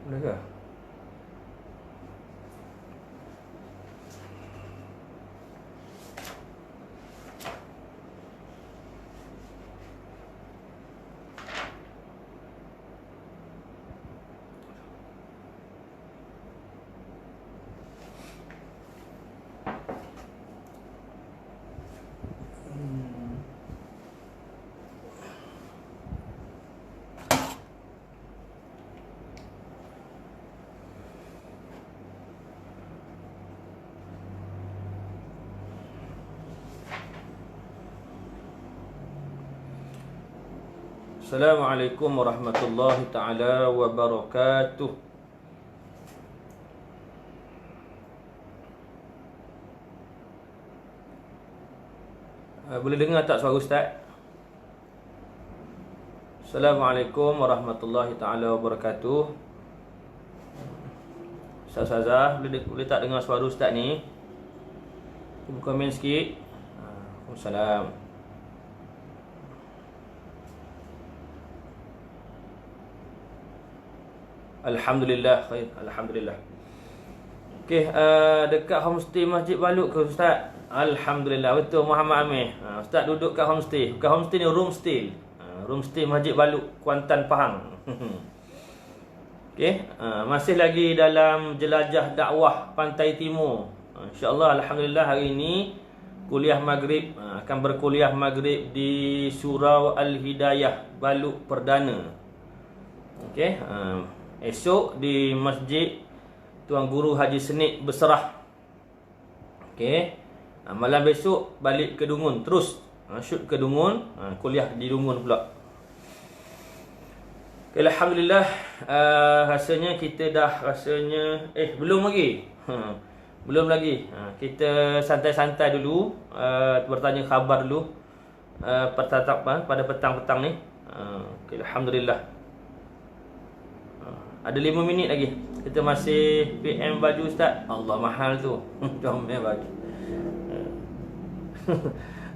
Boleh ke? Assalamualaikum warahmatullahi ta'ala wabarakatuh. Boleh dengar tak suara Ustaz? Assalamualaikum warahmatullahi ta'ala wabarakatuh. Ustaz-Ustazah, boleh tak dengar suara Ustaz ni? Komen sikit. Waalaikumsalam. Alhamdulillah, khair. Alhamdulillah. Okey, dekat homestay Masjid Balut ke Ustaz? Alhamdulillah, betul Muhammad Amir. Ustaz duduk kat homestay. Bukan homestay ni, room stay. Room stay Masjid Balut, Kuantan, Pahang. Okey, masih lagi dalam jelajah dakwah Pantai Timur. InsyaAllah, Alhamdulillah hari ini kuliah maghrib, akan berkuliah maghrib di Surau Al-Hidayah Balut Perdana. Okey, esok di Masjid Tuan Guru Haji Senik Berserah. Okey, malam besok balik ke Dungun. Terus shoot ke Dungun, kuliah di Dungun pula. Okay, Alhamdulillah, rasanya kita dah belum lagi. Belum lagi. Kita santai-santai dulu, bertanya khabar dulu pada petang-petang ni. Okay, Alhamdulillah. Ada 5 minit lagi. Kita masih PM baju Ustaz. Allah, mahal tu. Comel baju.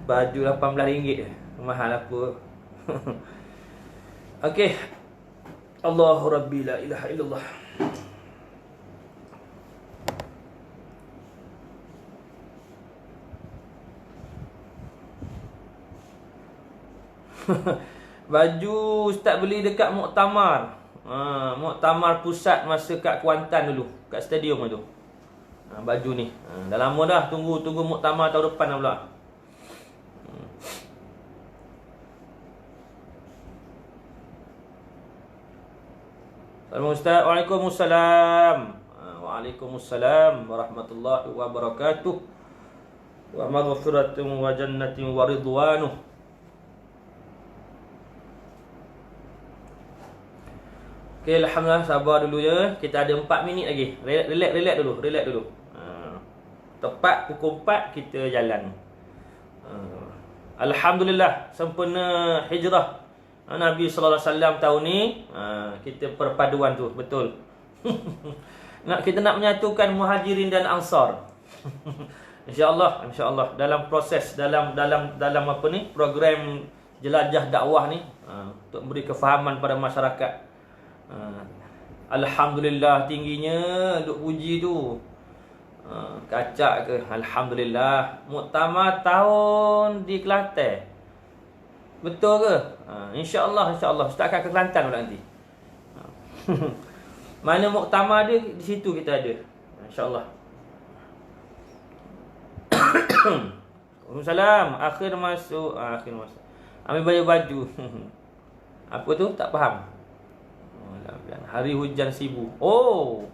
Baju RM18. Mahal apa? Okey. Allahu Rabbi la ilaha illallah. Baju Ustaz beli dekat Muktamar. Muktamar pusat masa kat Kuantan dulu, kat stadium tu. Baju ni. Dah lama dah tunggu Muktamar tahun depan dah pula. Assalamualaikum Ustaz. Waalaikumsalam. Waalaikumsalam warahmatullahi wabarakatuh. Wa maghfiratun wa jannatin wa ridwanuh. Okay, Alhamdulillah, sabar dulu je. Kita ada 4 minit lagi. Relax dulu. Tepat pukul 4 kita jalan. Alhamdulillah, sempurna hijrah Nabi sallallahu alaihi wasallam tahun ni. Kita perpaduan tu, betul. Kita nak menyatukan Muhajirin dan Ansar. InsyaAllah dalam proses dalam apa ni, program jelajah dakwah ni, untuk memberi kefahaman pada masyarakat. Alhamdulillah tingginya duk puji tu. Kacak ke? Alhamdulillah. Muktamar tahun di Kelantan. Betul ke? InsyaAllah Ustaz akan ke Kelantan pula nanti. Mana muktamar dia, di situ kita ada. InsyaAllah. Waalaikumsalam. Akhir masuk. Ambil baju. Apa tu? Tak faham. Hari hujan sibu. Oh,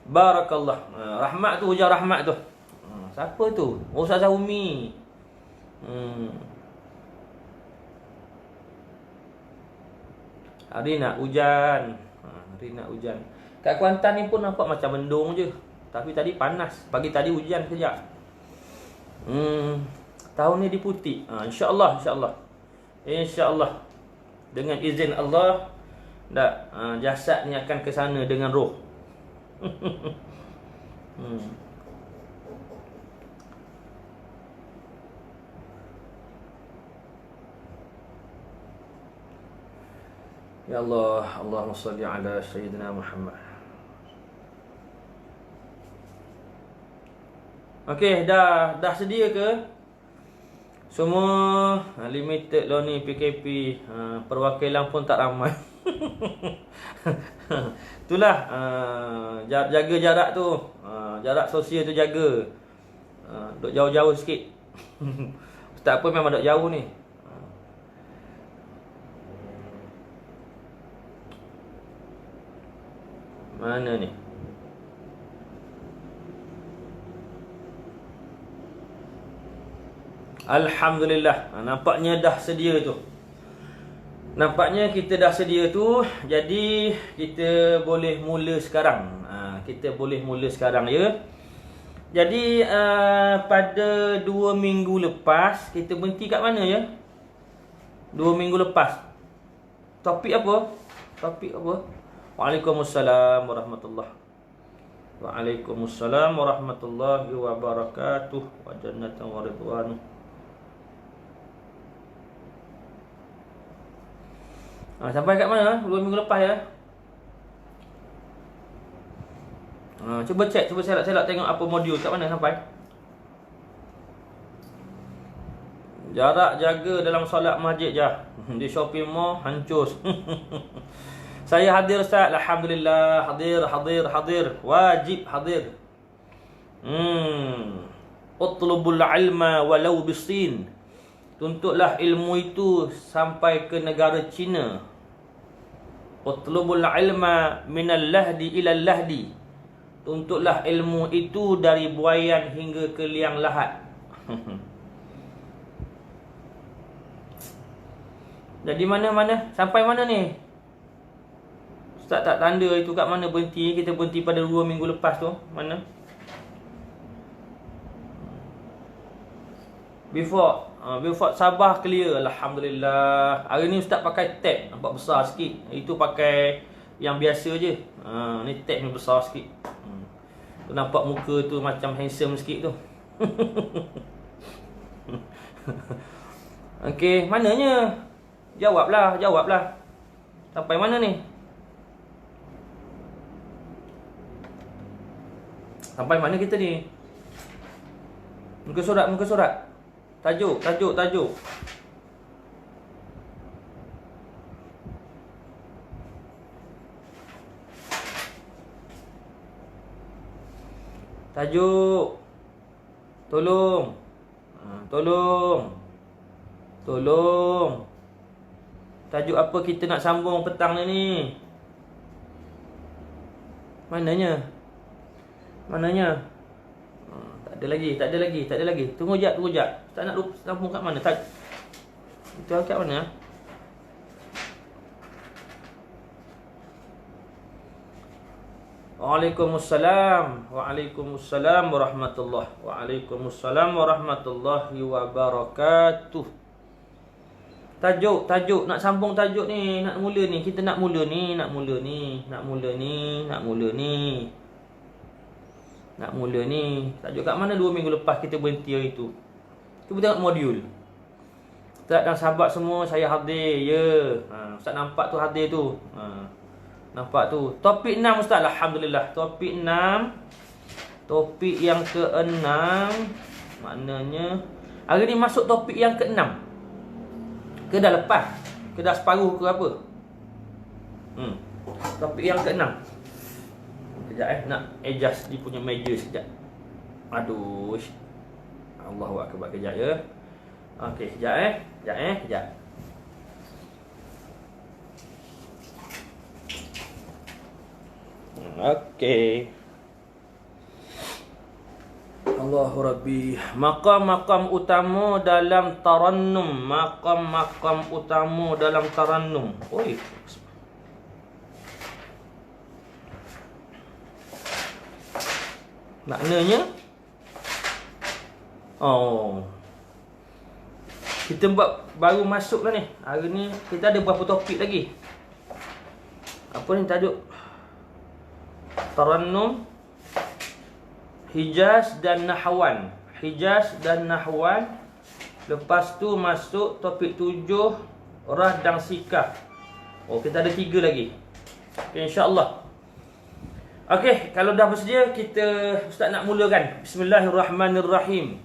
barakallah. Rahmat tu, hujan rahmat tu. Siapa tu? Oh, Ustazah Umi. Hari nak hujan. Kat Kuantan ni pun nampak macam mendung je. Tapi tadi panas. Pagi tadi hujan sekejap. Tahun ni diputik. InsyaAllah. Dengan izin Allah, jasad ni akan ke sana dengan roh. Ya Allah, Allahumma salli ala Sayyidina Muhammad. Okey, dah sedia ke? Semua limited lah ni PKP. Perwakilan pun tak ramai. Itulah, jaga jarak tu. Jarak sosial tu jaga. Duduk jauh-jauh sikit. Tak apa, memang duduk jauh ni. Mana ni? Alhamdulillah. Nampaknya dah sedia tu. Nampaknya kita dah sedia tu. Jadi kita boleh mula sekarang. Kita boleh mula sekarang ya. Jadi pada 2 minggu lepas kita berhenti kat mana ya? 2 minggu lepas. Topik apa? Waalaikumsalam warahmatullahi. Waalaikumsalam warahmatullahi wabarakatuh. Wa jannatan wa ridwan. Sampai kat mana? 2 minggu lepas ya. Cuba cek, cuba selak-selak tengok apa modul kat mana sampai. Jarak jaga dalam solat masjid je. Di shopping mall hancur. Saya hadir Ustaz, alhamdulillah, hadir. Wajib hadir. Utlubul ilma walau bisin. Tuntutlah ilmu itu sampai ke negara China. Utlubul ilma minal lahdi ilal lahdi. Tuntutlah ilmu itu dari buayan hingga ke liang lahat. Jadi mana-mana? Sampai mana ni? Ustaz tak tanda itu kat mana berhenti. Kita berhenti pada 2 minggu lepas tu. Mana? Before Sabah clear, alhamdulillah. Hari ni Ustaz pakai tab nampak besar sikit. Itu pakai yang biasa je. Ni tab ni besar sikit. Tu nampak muka tu macam handsome sikit tu. Okey, mananya? Jawablah. Sampai mana ni? Sampai mana kita ni? Muka surat. Tajuk. Tajuk. Tolong. Tajuk apa kita nak sambung petang ni? Mananya? Tak ada lagi. Tunggu jap. Tak nak lupa sambung kat mana? Itu kat mana? Waalaikumsalam warahmatullahi wabarakatuh. Tajuk nak sambung tajuk ni, nak mula ni. Kita nak mula ni. Tajuk kat mana 2 minggu lepas kita berhenti hari tu. Cuba tengok modul. Ustaz dan sahabat semua, saya hadir ya. Ustaz nampak tu hadir tu. Nampak tu. Topik 6 Ustaz, alhamdulillah. Topik 6. Topik yang ke-6. Maknanya hari ni masuk topik yang ke-6. Ke dah lepas? Ke dah separuh ke apa? Topik yang ke-6. Sekejap nak adjust dia punya meja sekejap. Aduh. Allahu akbar, kejap ya. Okey, kejap. Okey. Allahu Rabbi. Maqam-maqam utama dalam tarannum. Oi. Maknanya kita baru masuk lah ni. Hari ni kita ada berapa topik lagi. Apa ni tajuk? Tarannum, Hijaz dan Nahwan. Lepas tu masuk topik 7, Rad dan Sikah. Oh, kita ada 3 lagi. Okay, insya-Allah. Okey, kalau dah bersedia, kita Ustaz nak mulakan. Bismillahirrahmanirrahim.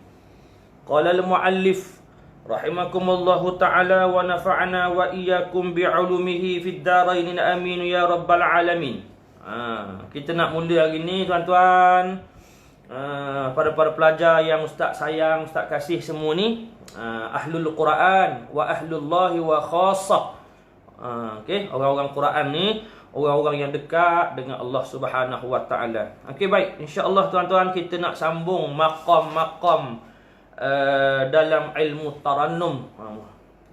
Qala al-muallif rahimakumullahu ta'ala wa nafa'ana wa iyyakum bi'ulumihi fid dharain amin ya rabbal alamin. Kita nak mula hari ni tuan-tuan, para pelajar yang Ustaz sayang, Ustaz kasih semua ni, ahlul Quran wa ahlullahi wa khassah. Okey, orang-orang Quran ni orang-orang yang dekat dengan Allah Subhanahu wa taala. Okey, baik, insya-Allah tuan-tuan, kita nak sambung maqam-maqam dalam ilmu tarannum.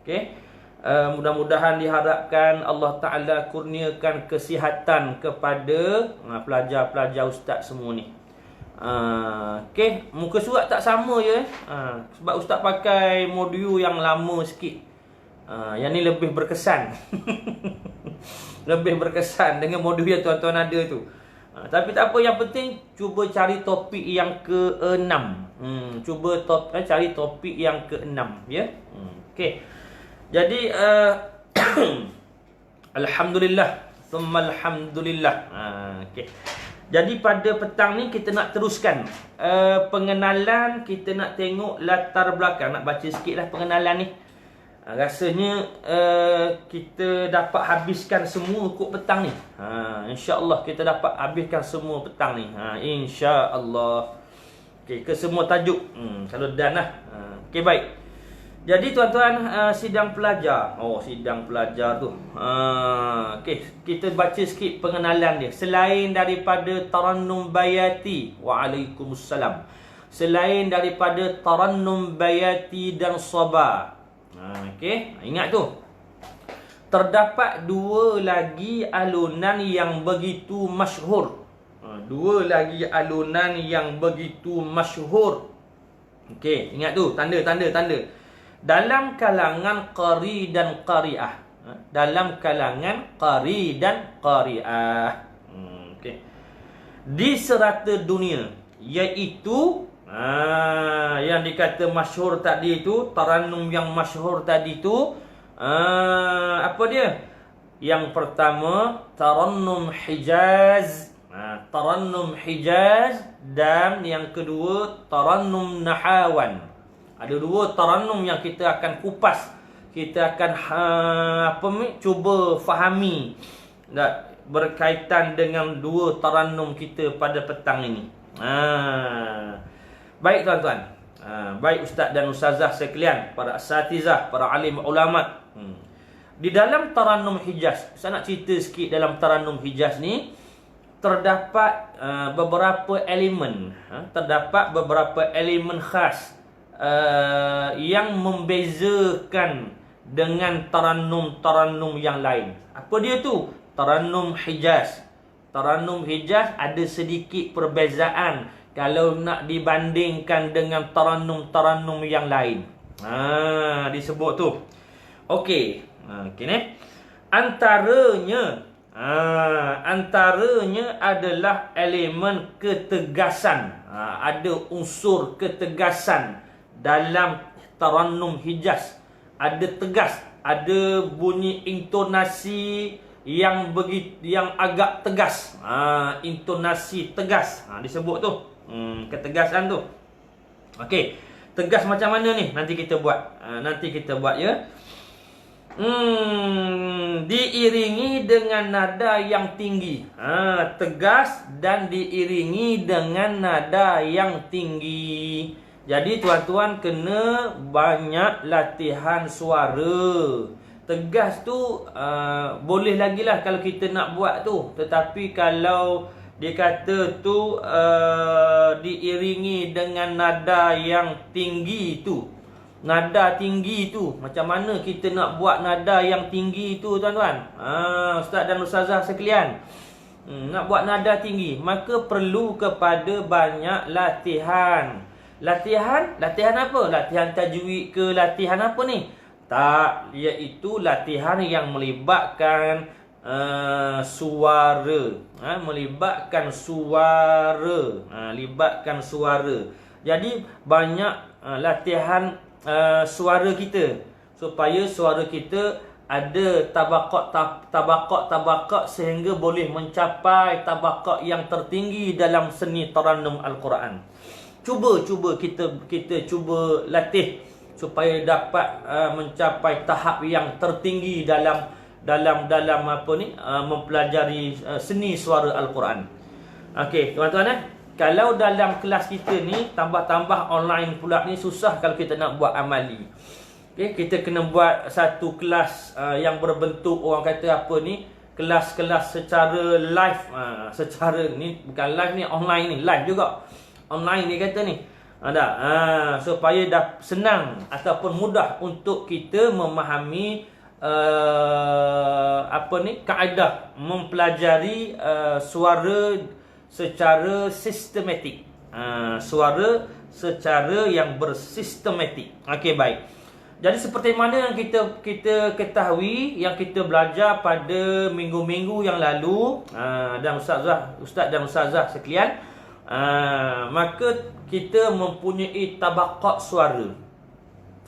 Okey. Mudah-mudahan diharapkan Allah Taala kurniakan kesihatan kepada pelajar-pelajar ustaz semua ni. Okey, muka surat tak sama je. Sebab ustaz pakai modul yang lama sikit. Yang ni lebih berkesan. Lebih berkesan dengan modul yang tuan-tuan ada tu. Tapi tak apa, yang penting cuba cari topik yang ke-6. Cari topik yang ke-6 ya. Okey. Jadi alhamdulillah, thumma alhamdulillah. Okey. Jadi pada petang ni kita nak teruskan pengenalan, kita nak tengok latar belakang, nak baca sikitlah pengenalan ni. Rasanya kita dapat habiskan semua kot petang ni. InsyaAllah kita dapat habiskan semua petang ni. InsyaAllah. Okay, ke semua tajuk. Kalau dah lah. Okay, baik. Jadi tuan-tuan, sidang pelajar. Oh, sidang pelajar tu. Okay, kita baca sikit pengenalan dia. Selain daripada tarannum bayati. Waalaikumsalam. Selain daripada tarannum bayati dan sabah. Okey, ingat tu. Terdapat 2 lagi alunan yang begitu masyhur. 2 lagi alunan yang begitu masyhur. Okey, ingat tu, tanda. Dalam kalangan qari dan qari'ah. Dalam kalangan qari dan qari'ah. Okey. Di serata dunia, iaitu yang dikata masyhur tadi tu, tarannum yang masyhur tadi tu, apa dia? Yang pertama tarannum Hijaz, tarannum Hijaz, dan yang kedua tarannum Nahawan. Ada 2 tarannum yang kita akan kupas, kita akan cuba fahami berkaitan dengan 2 tarannum kita pada petang ini. Baik tuan-tuan, baik ustaz dan ustazah sekalian, para asatizah, para alim ulama. Di dalam tarannum Hijaz, saya nak cerita sikit. Dalam tarannum Hijaz ni terdapat beberapa elemen, terdapat beberapa elemen khas yang membezakan dengan tarannum-tarannum yang lain. Apa dia tu? Tarannum Hijaz. Tarannum Hijaz ada sedikit perbezaan kalau nak dibandingkan dengan tarannum-tarannum yang lain. Disebut tu. Okey. Okey ni. Antaranya adalah elemen ketegasan. Ada unsur ketegasan dalam tarannum Hijaz. Ada tegas, ada bunyi intonasi yang agak tegas. Intonasi tegas. Disebut tu. Ketegasan tu. Okey, tegas macam mana ni? Nanti kita buat. Ya. Diiringi dengan nada yang tinggi. Tegas dan diiringi dengan nada yang tinggi. Jadi tuan-tuan kena banyak latihan suara. Tegas tu boleh lagi lah kalau kita nak buat tu. Tetapi kalau dia kata tu diiringi dengan nada yang tinggi tu. Nada tinggi tu, macam mana kita nak buat nada yang tinggi tu tuan-tuan? Ustaz dan ustazah sekalian, nak buat nada tinggi, maka perlu kepada banyak latihan. Latihan apa? Latihan tajwid ke latihan apa ni? Tak, iaitu latihan yang melibatkan suara. Melibatkan suara. Jadi banyak latihan suara kita supaya suara kita ada tabaqat sehingga boleh mencapai tabaqat yang tertinggi dalam seni tarannum Al-Quran. Cuba kita cuba latih supaya dapat mencapai tahap yang tertinggi dalam mempelajari seni suara Al-Quran. Okey, tuan-tuan kalau dalam kelas kita ni tambah-tambah online pula ni susah kalau kita nak buat amali. Okey, kita kena buat satu kelas yang berbentuk orang kata apa ni, kelas-kelas secara live, secara ni bukan live ni, online ni, live juga. Online ni kata ni. Supaya dah senang ataupun mudah untuk kita memahami kaedah mempelajari suara secara sistematik. Suara secara yang bersistematik. Okey, baik. Jadi seperti mana yang kita ketahui, yang kita belajar pada minggu-minggu yang lalu, dan ustaz dan ustazah sekalian, maka kita mempunyai tabaqat suara.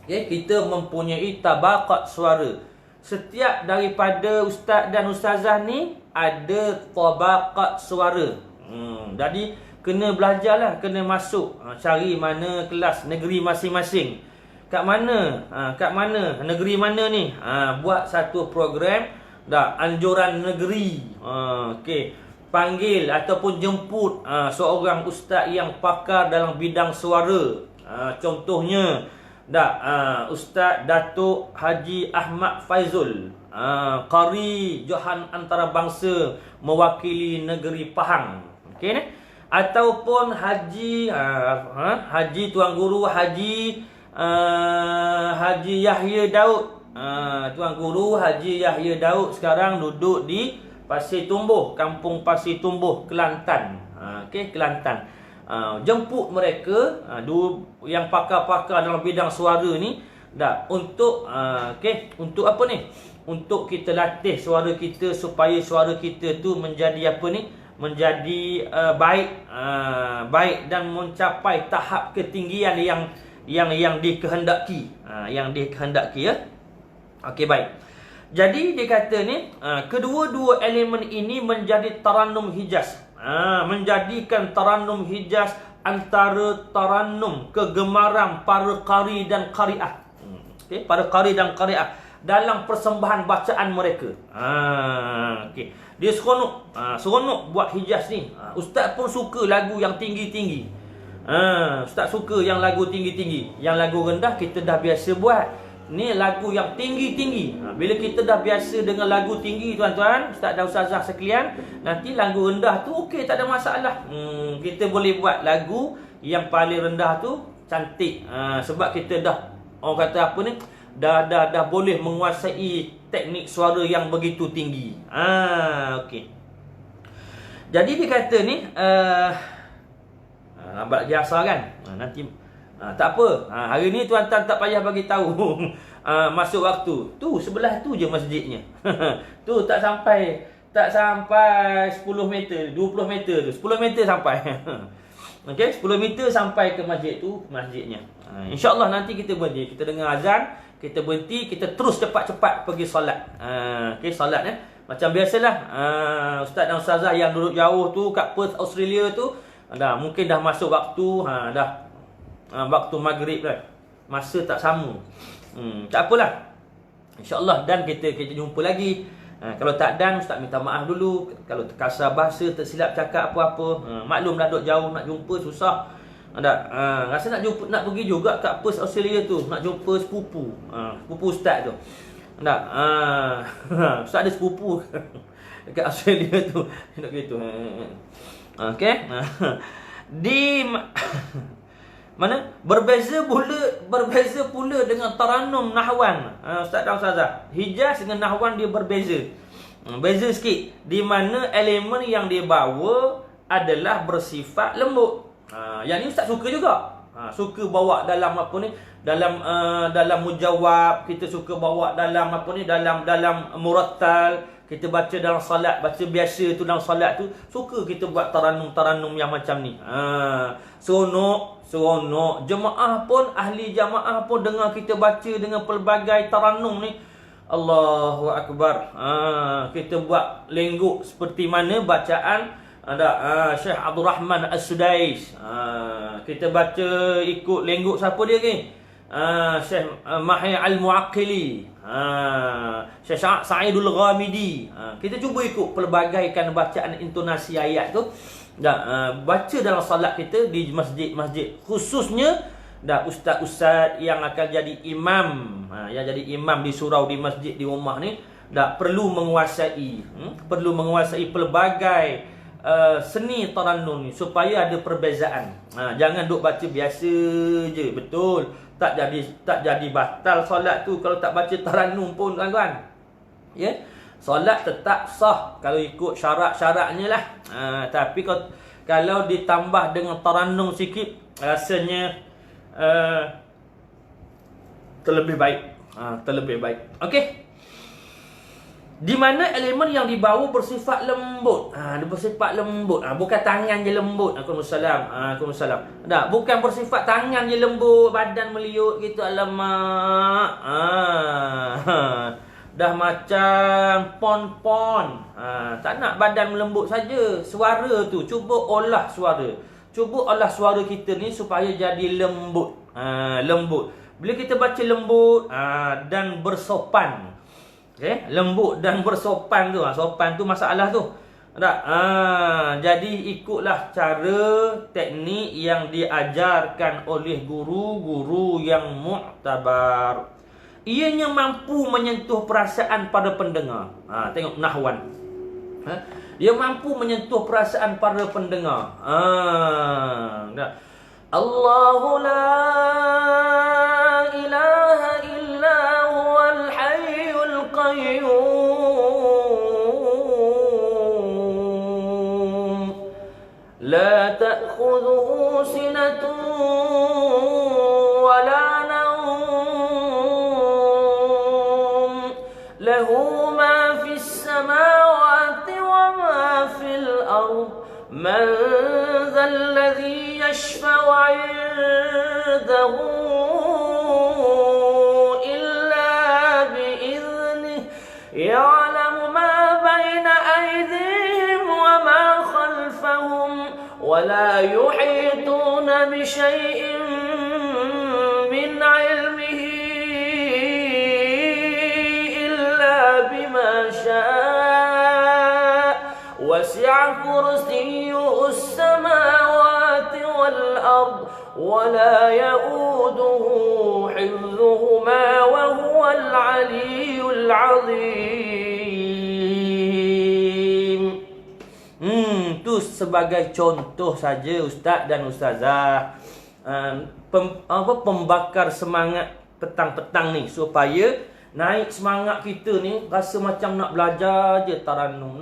Okay, kita mempunyai tabaqat suara. Setiap daripada ustaz dan ustazah ni ada tabaqat suara. Jadi kena belajarlah, kena masuk, cari mana kelas negeri masing-masing. Kat mana negeri mana ni, buat satu program anjuran negeri. Okey, panggil ataupun jemput seorang ustaz yang pakar dalam bidang suara. Contohnya Ustaz Datuk Haji Ahmad Faizul, qari Johan antarabangsa mewakili negeri Pahang. Okey ni, ataupun Haji Tuan Guru Haji Yahya Daud. Tuan Guru Haji Yahya Daud sekarang duduk di Pasir Tumbuh, Kampung Pasir Tumbuh, Kelantan. Okey, Kelantan. Jemput mereka yang pakar-pakar dalam bidang suara ni untuk untuk apa ni? Untuk kita latih suara kita supaya suara kita tu menjadi apa ni? Menjadi baik dan mencapai tahap ketinggian yang dikehendaki, ya. Okey, baik. Jadi dia kata ni, kedua-dua elemen ini menjadi tarannum Hijaz. Menjadikan tarannum Hijaz antara tarannum kegemaran para qari dan qari'ah. Okey, para qari dan qari'ah dalam persembahan bacaan mereka. Okey. Dia seronok buat Hijaz ni. Ustaz pun suka lagu yang tinggi-tinggi. Ustaz suka yang lagu tinggi-tinggi. Yang lagu rendah kita dah biasa buat. Ni lagu yang tinggi-tinggi. Bila kita dah biasa dengan lagu tinggi, tuan-tuan, ustaz dan ustazah sekalian, nanti lagu rendah tu okey, tak ada masalah. Kita boleh buat lagu yang paling rendah tu cantik. Sebab kita dah, orang kata apa ni, dah boleh menguasai teknik suara yang begitu tinggi. Okey. Jadi dia kata ni, lambat lagi asar kan? Nanti tak apa. Hari ni tuan-tuan tak payah bagi tahu masuk waktu. Tu sebelah tu je masjidnya. Tu tak sampai 10 meter, 20 meter tu. 10 meter sampai. Okey, 10 meter sampai ke masjid tu, masjidnya. InsyaAllah nanti kita berhenti, kita dengar azan, kita berhenti, kita terus cepat-cepat pergi solat. Okey, solat macam biasalah. Ustaz dan ustazah yang duduk jauh tu kat Perth, Australia tu, mungkin dah masuk waktu, waktu maghrib dah. Masa tak sama. Tak apalah. InsyaAllah dan kita jumpa lagi. Kalau tak dan, ustaz minta maaf dulu kalau terkasar bahasa, tersilap cakap apa-apa. Maklumlah duduk jauh, nak jumpa susah. Rasa nak pergi juga kat Perth, Australia tu, nak jumpa sepupu. Sepupu ustaz tu. Ustaz ada sepupu dekat Australia tu. Nak gitu. Okey. Di mana berbeza pula dengan tarannum nahwan. Ustaz dan ustazah, Hijaz dengan nahwan dia berbeza. Beza sikit, di mana elemen yang dia bawa adalah bersifat lembut. Yang ni ustaz suka juga. Suka bawa dalam apa ni, dalam mujawab, kita suka bawa dalam apa ni, dalam murattal, kita baca dalam solat, baca biasa tu dalam solat tu, suka kita buat tarannum yang macam ni. Seronok. Jemaah pun, ahli jemaah pun dengar kita baca dengan pelbagai tarannum ni, Allahu Akbar. Kita buat lengguk seperti mana bacaan Syekh Abdul Rahman As-Sudais. Kita baca ikut lengguk siapa dia ni? Syekh Mahi Al-Muaqqili. Syekh Sa'idul Ghamidi. Kita cuba ikut pelbagaikan bacaan intonasi ayat tu. Baca dalam solat kita di masjid-masjid, khususnya ustaz-ustaz yang akan jadi imam, yang jadi imam di surau, di masjid, di rumah ni perlu menguasai pelbagai seni tarannum ni supaya ada perbezaan. Jangan duk baca biasa je. Betul, tak jadi batal solat tu kalau tak baca tarannum pun, tuan-tuan. Ya, solat tetap sah kalau ikut syarat-syaratnya lah. Tapi kalau ditambah dengan tarannum sikit, rasanya terlebih baik. Okey. Di mana elemen yang dibawa bersifat lembut. Dia bersifat lembut. Bukan tangan je lembut. Waalaikumsalam. Bukan bersifat tangan je lembut, badan meliuk gitu. Alamak. Dah macam pon-pon. Tak nak badan melembut saja. Suara tu, cuba olah suara. Cuba olah suara kita ni supaya jadi lembut. Lembut. Bila kita baca lembut dan bersopan. Okay? Lembut dan bersopan tu. Sopan tu masalah tu. Jadi ikutlah cara teknik yang diajarkan oleh guru-guru yang muktabar. Ianya mampu menyentuh perasaan pada pendengar. Tengok nahwan. Dia mampu menyentuh perasaan para pendengar. Allahu la ilaha illa huwal hayyul qayyum. La ta'khudhuhu sinatun wa la nawm. Lahu ma fis samawati wa ma fil ardh. من ذا الذي يشفع عنده إلا بإذنه يعلم ما بين أيديهم وما خلفهم ولا يحيطون بشيء من علمه إلا بما شاء وسع كرسيه السماوات والأرض ولا يؤوده حفظهما وهو العلي العظيم. Tu sebagai contoh saja ustaz dan ustazah, pembakar semangat petang-petang ni supaya naik semangat kita ni, rasa macam nak belajar je tarannum,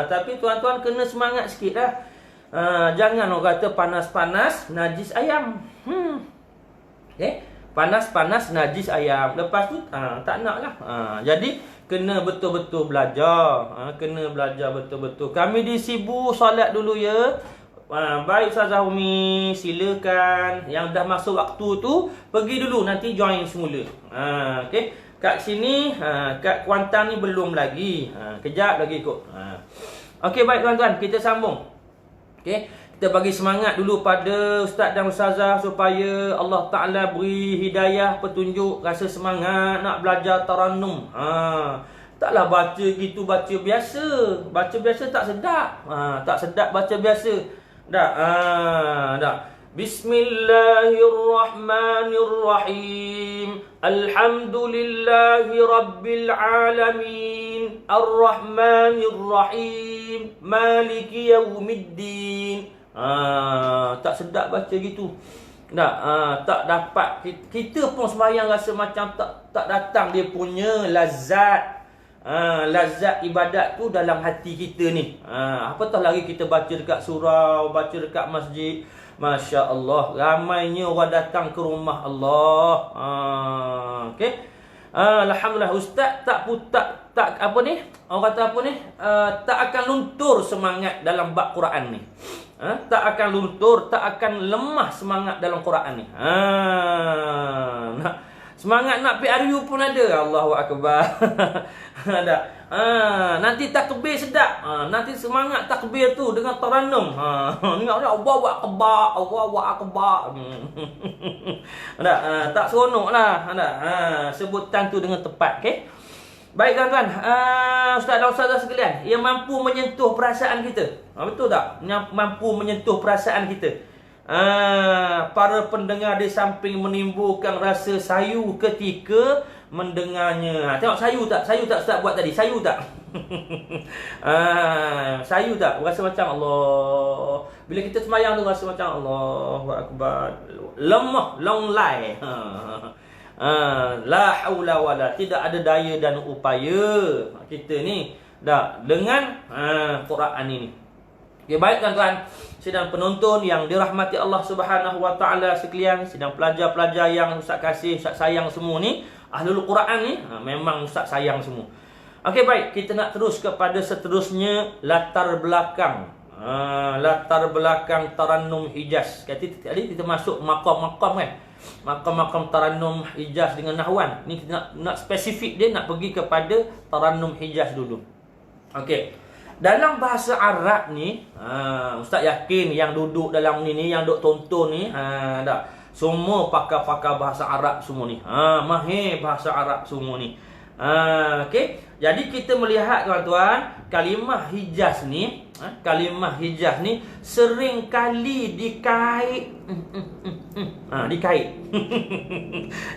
tapi tuan-tuan kena semangat sikit lah. Jangan orang kata panas-panas najis ayam. Panas-panas najis ayam. Lepas tu tak nak lah. Jadi kena betul-betul belajar. Kena belajar betul-betul. Kami di Sibu solat dulu ya. Baik Ustazah Umi, silakan. Yang dah masuk waktu tu, pergi dulu, nanti join semula. Okey. Kat sini, kat Kuantan ni belum lagi. Kejap lagi kot. Okey, baik tuan-tuan, kita sambung. Okey. Kita bagi semangat dulu pada Ustaz dan Ustazah supaya Allah Ta'ala beri hidayah, petunjuk, rasa semangat nak belajar tarannum. Taklah baca gitu, baca biasa. Baca biasa tak sedap. Tak sedap baca biasa. Dah. Bismillahirrahmanirrahim. Alhamdulillahi rabbil alamin. Ar-Rahmanirrahim. Maliki yaumiddin. Tak sedap baca gitu. Tak dapat. Kita pun sembahyang rasa macam tak datang dia punya lazat. Lazat ibadat tu dalam hati kita ni. Apatah lagi kita baca dekat surau, baca dekat masjid. Masya Allah, ramainya orang datang ke rumah Allah. Okey. Alhamdulillah, ustaz tak apa ni? Orang kata apa ni? Tak akan luntur semangat dalam bab Quran ni. Tak akan luntur, tak akan lemah semangat dalam Quran ni. Semangat nak PRU pun ada. Allahu Akbar. Ada. Nanti takbir sedap. Nanti semangat takbir tu dengan tarannum. Ingat tak? Allahu Akbar, Allahu Akbar. Ada. Tak seronoklah. Ada. Sebutan tu dengan tepat, okey? Baik tuan-tuan, ustaz dan ustazah sekalian, yang mampu menyentuh perasaan kita. Betul tak? Yang mampu menyentuh perasaan kita. Para pendengar di samping menimbulkan rasa sayu ketika mendengarnya. Tengok sayu tak? Sayu tak ustaz buat tadi? Sayu tak? Sayu tak? Rasa macam Allah. Bila kita sembahyang tu rasa macam Allahu Akbar. Lemah, longlai. La haula wala, tidak ada daya dan upaya kita ni dah dengan Quran ini. Okay, baik tuan-tuan, sidang penonton yang dirahmati Allah Subhanahu wa taala sekalian, sidang pelajar-pelajar yang ustaz kasih, ustaz sayang semua ni, ahlul Quran ni, memang ustaz sayang semua. Okey, baik, kita nak terus kepada seterusnya latar belakang. Latar belakang Tarannum Hijaz. Tadi kita masuk makam-makam kan. Makam-makam Tarannum Hijaz dengan Nahwan. Ni kita nak spesifik dia, nak pergi kepada Tarannum Hijaz dulu. Okey. Dalam bahasa Arab ni, ustaz yakin yang duduk dalam ni yang duk tonton ni, dah semua pakar-pakar bahasa Arab semua ni. Mahir bahasa Arab semua ni. Okey. Jadi kita melihat tuan-tuan, kalimah Hijaz ni, sering kali dikait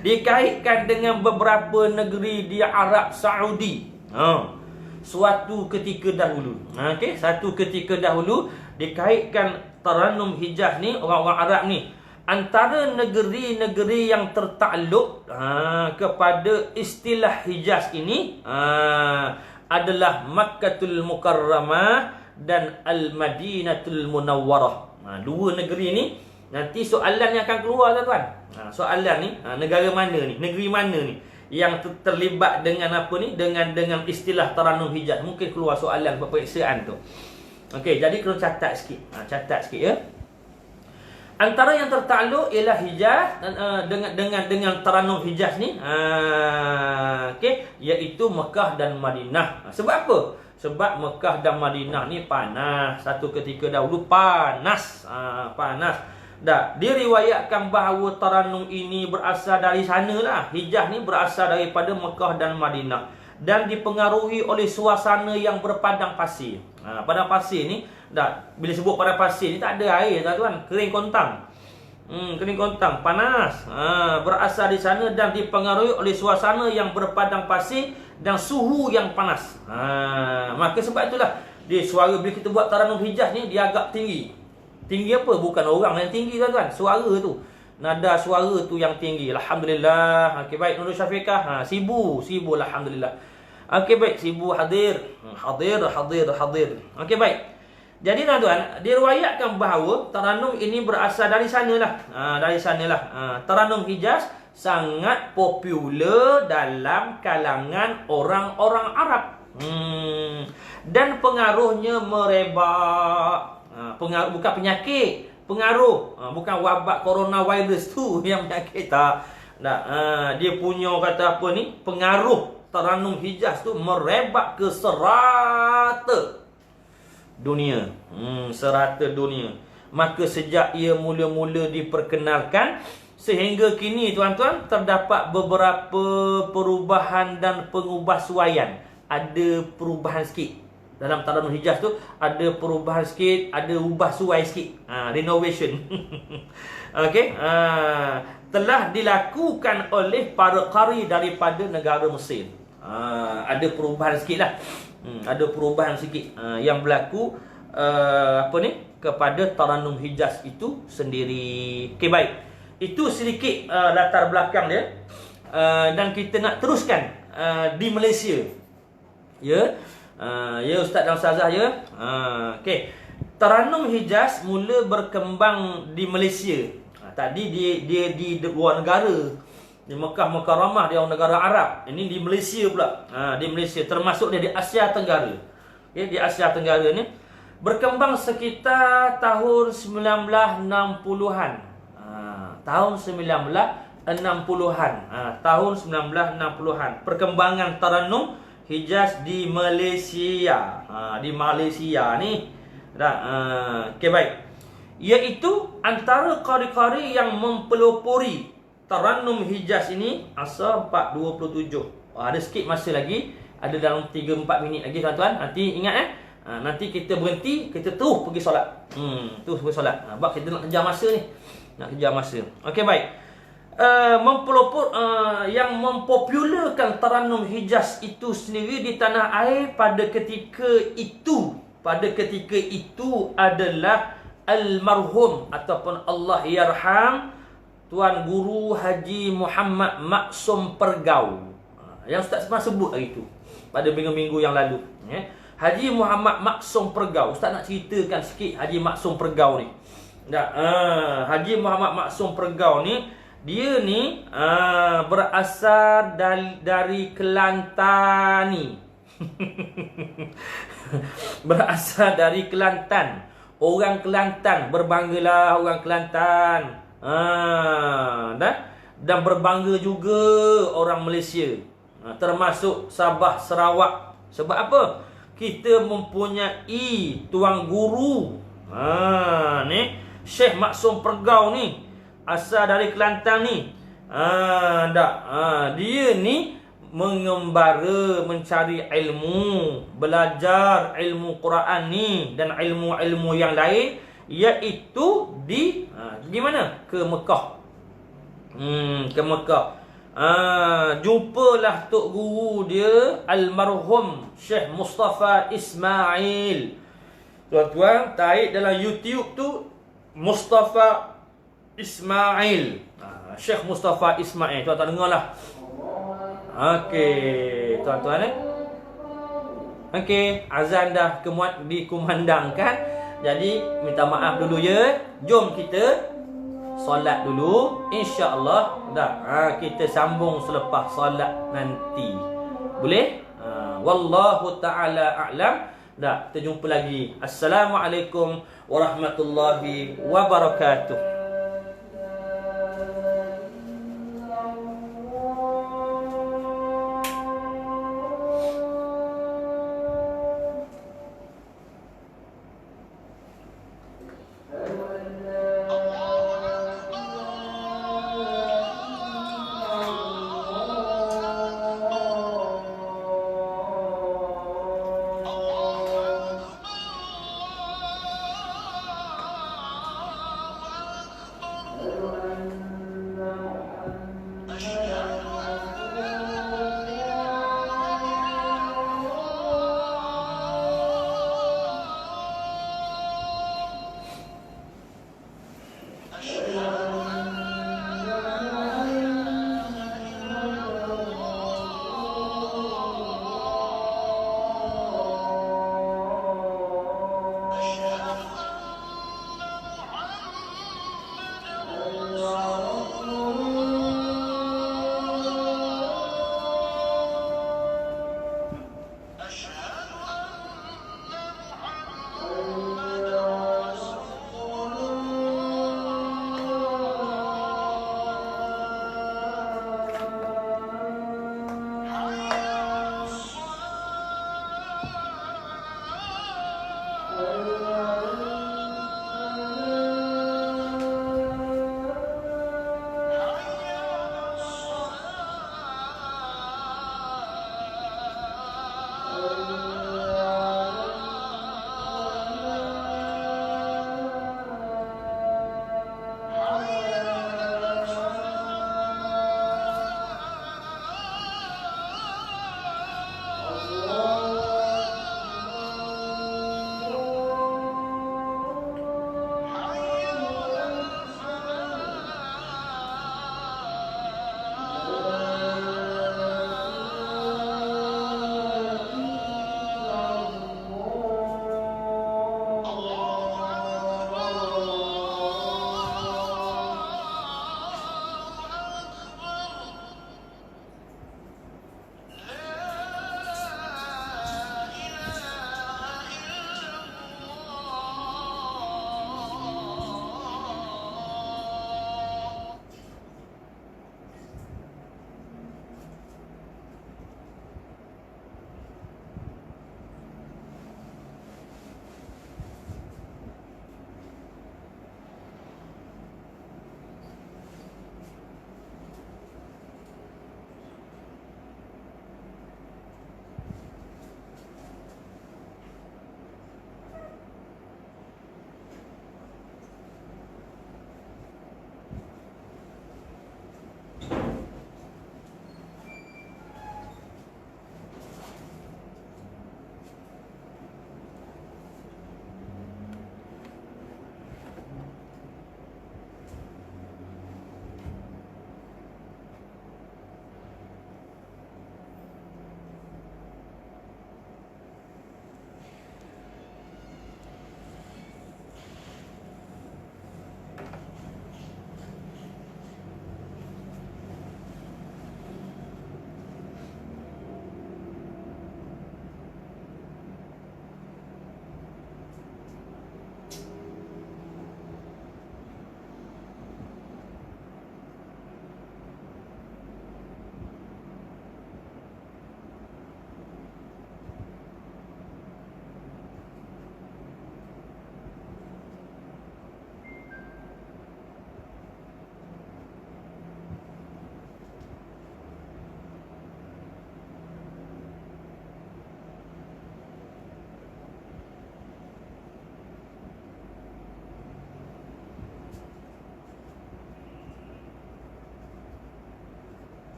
dikaitkan dengan beberapa negeri di Arab Saudi. Suatu ketika dahulu. Okey, satu ketika dahulu dikaitkan Tarannum Hijaz ni, orang-orang Arab ni, antara negeri-negeri yang tertakluk kepada istilah Hijaz ini adalah Makkatul Mukarramah dan Al-Madinatul Munawwarah. Dua negeri ni nanti soalan yang akan keluar tuan-tuan. Soalan ni, negara mana ni? Negeri mana ni yang terlibat dengan apa ni? Dengan istilah Tarannum Hijaz. Mungkin keluar soalan peperiksaan tu. Okey, jadi kena catat sikit. Catat sikit ya. Antara yang tertakluk ialah Hijaz dengan Tarannum Hijaz ni, okey, iaitu Mekah dan Madinah. Sebab apa? Sebab Mekah dan Madinah ni panas. Satu ketika dahulu panas. Panas. Dah diriwayatkan bahawa Tarannum ini berasal dari sanalah. Hijaz ni berasal daripada Mekah dan Madinah dan dipengaruhi oleh suasana yang berpadang pasir. Padang pasir ni, dah bila sebut padang pasir ni tak ada air tuan-tuan, kering kontang. Kering kontang, panas. Berasal di sana dan dipengaruhi oleh suasana yang berpadang pasir dan suhu yang panas. Maka sebab itulah dia suara bila kita buat Tarannum Hijaz ni dia agak tinggi. Tinggi apa? Bukan orang yang tinggi tuan-tuan. Suara tu. Nada suara tu yang tinggi. Alhamdulillah. Okey, baik Nurul Syafiqah. Sibu alhamdulillah. Okey, baik Sibu hadir. Hadir. Okey, baik. Jadi tuan-tuan, diriwayatkan bahawa Tarannum ini berasal dari sanalah. Tarannum Hijaz sangat popular dalam kalangan orang-orang Arab. Dan pengaruhnya merebak. Pengaruh bukan penyakit, pengaruh, bukan wabak coronavirus tu yang penyakit tak. Dia punya kata apa ni, pengaruh Tarannum Hijaz tu merebak ke serata dunia. Serata dunia. Maka sejak ia mula-mula diperkenalkan sehingga kini tuan-tuan, terdapat beberapa perubahan dan pengubahsuaian. Ada perubahan sikit. Dalam Tarannum Hijaz tu ada perubahan sikit, ada ubah suai sikit, renovation. Okey, telah dilakukan oleh para qari daripada negara Mesir. Ada perubahan sikitlah. Ada perubahan sikit yang berlaku apa ni kepada Tarannum Hijaz itu sendiri. Okey, baik. Itu sedikit latar belakang dia. Dan kita nak teruskan di Malaysia. Ya. Ya ustaz dan ustazah ya. Okey. Tarannum Hijaz mula berkembang di Malaysia. Tadi dia di luar negara. Di Mekah Mukarramah, dia orang negara Arab. Ini di Malaysia pula. Di Malaysia, termasuk dia di Asia Tenggara. Okay, di Asia Tenggara ni berkembang sekitar tahun 1960-an. Tahun 1960 1960-an. Tahun 1960-an. Perkembangan Tarannum Hijaz di Malaysia. Di Malaysia ni. Okey, baik. Iaitu antara qari-qari yang mempelopori Tarannum Hijaz ini asal 427. Ada sikit masa lagi. Ada dalam 3-4 minit lagi tuan-tuan. Nanti ingat nanti kita berhenti, kita terus pergi solat. Terus pergi solat. Sebab kita nak kejar masa ni. Nak kejar masa. Okey, baik. Yang mempopularkan Tarannum Hijaz itu sendiri di tanah air pada ketika itu. Pada ketika itu adalah almarhum ataupun Allah yarham Tuan Guru Haji Muhammad Maksum Pergau. Yang Ustaz pernah sebut hari itu pada minggu-minggu yang lalu. Haji Muhammad Maksum Pergau. Ustaz nak ceritakan sikit Haji Maksum Pergau ni. Haji Muhammad Maksum Pergau ni, dia ni berasal dari Kelantan ni. Berasal dari Kelantan. Orang Kelantan, berbanggalah orang Kelantan. Dan berbangga juga orang Malaysia. Termasuk Sabah, Sarawak. Sebab apa? Kita mempunyai tuan guru. Ni Syekh Maksum Pergau ni asal dari Kelantan ni. Dia ni mengembara mencari ilmu, belajar ilmu Quran ni dan ilmu-ilmu yang lain, iaitu di mana? Ke Mekah. Ke Mekah. Jumpalah tok guru dia almarhum Syekh Mustafa Ismail. Tuan-tuan, tarik dalam YouTube tu Mustafa Ismail. Syekh Mustafa Ismail. Tuan-tuan dengarlah. Okey, tuan-tuan okey, azan dah dikumandangkan. Jadi minta maaf dulu ya. Jom kita solat dulu. InsyaAllah kita sambung selepas solat nanti. Boleh? Wallahu ta'ala a'lam. Kita jumpa lagi. Assalamualaikum warahmatullahi wabarakatuh.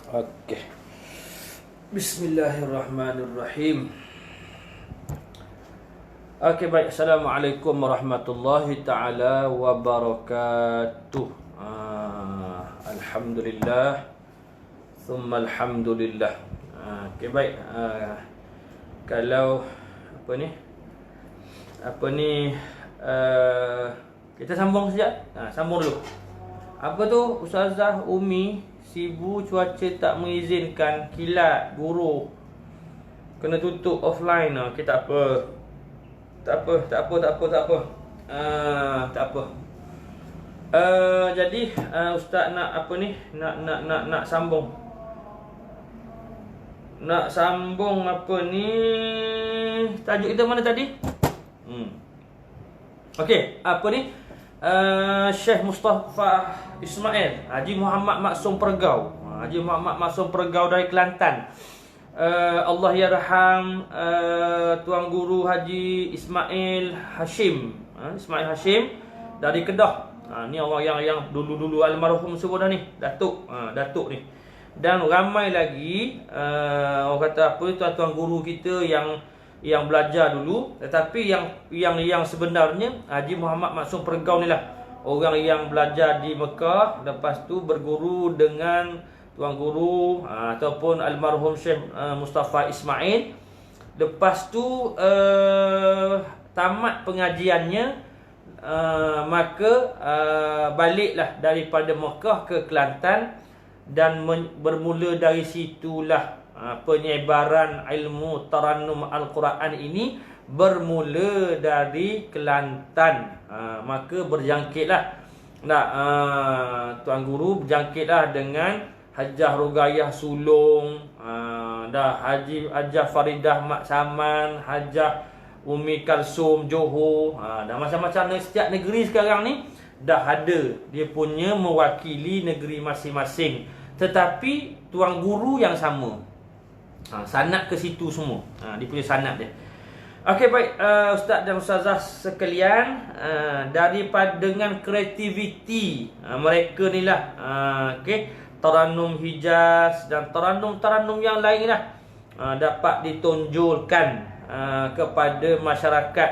Okey. Bismillahirrahmanirrahim. Okey, baik. Assalamualaikum warahmatullahi taala wabarakatuh. Alhamdulillah. Thumma alhamdulillah. Okey, baik. Kalau kita sambung saja. Sambung dulu. Apa tu, Ustazah Umi, Sibu cuaca tak mengizinkan, kilat, guru kena tutup offline. Okey, tak apa. Tak apa. Jadi Ustaz nak nak sambung. Nak sambung tajuk kita mana tadi? Okey, Syekh Mustafa Ismail Haji Muhammad Maksum Pergau. Haji Muhammad Maksum Pergau dari Kelantan. Allah yarham Tuan Guru Haji Ismail Hashim. Ismail Hashim dari Kedah. Ni orang yang dulu-dulu almarhum semua dah ni, Datuk. Datuk ni. Dan ramai lagi orang kata tuan-tuan guru kita yang belajar dulu, tetapi yang sebenarnya Haji Muhammad Maksum Pergau ni lah orang yang belajar di Mekah, lepas tu berguru dengan tuan guru ataupun almarhum Syekh Mustafa Ismail. Lepas tu tamat pengajiannya, maka baliklah daripada Mekah ke Kelantan, dan bermula dari situlah penyebaran ilmu Tarannum Al-Quran ini bermula dari Kelantan. Maka berjangkitlah tuan guru berjangkitlah dengan Hajah Rugayah Sulong, Hajah Faridah Mak Saman, Hajah Umi Kalsum Johor, dan macam-macam. Setiap negeri sekarang ni dah ada dia punya mewakili negeri masing-masing, tetapi tuan guru yang sama. Sanad ke situ semua. Dia punya sanad dia. Okey, baik, ustaz dan ustazah sekalian, daripada dengan kreativiti mereka ni lah, okey, Tarannum Hijaz dan tarannum yang lain lah dapat ditonjolkan kepada masyarakat,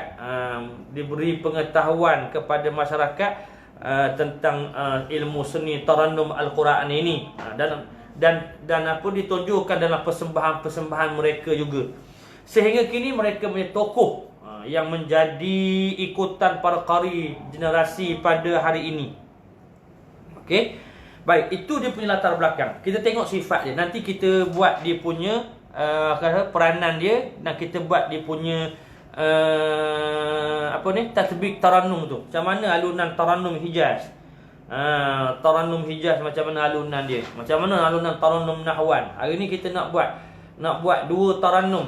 diberi pengetahuan kepada masyarakat tentang ilmu seni Tarannum Al-Quran ini, dan ditonjolkan dalam persembahan-persembahan mereka juga, sehingga kini mereka menjadi tokoh yang menjadi ikutan para qari generasi pada hari ini. Okey, baik, itu dia punya latar belakang. Kita tengok sifat dia. Nanti kita buat dia punya peranan dia, dan kita buat dia punya tatbik tarannum tu. Macam mana alunan Tarannum Hijaz. Tarannum Hijaz macam mana alunan dia, macam mana alunan Tarannum Nahwan. Hari ni kita nak buat dua tarannum.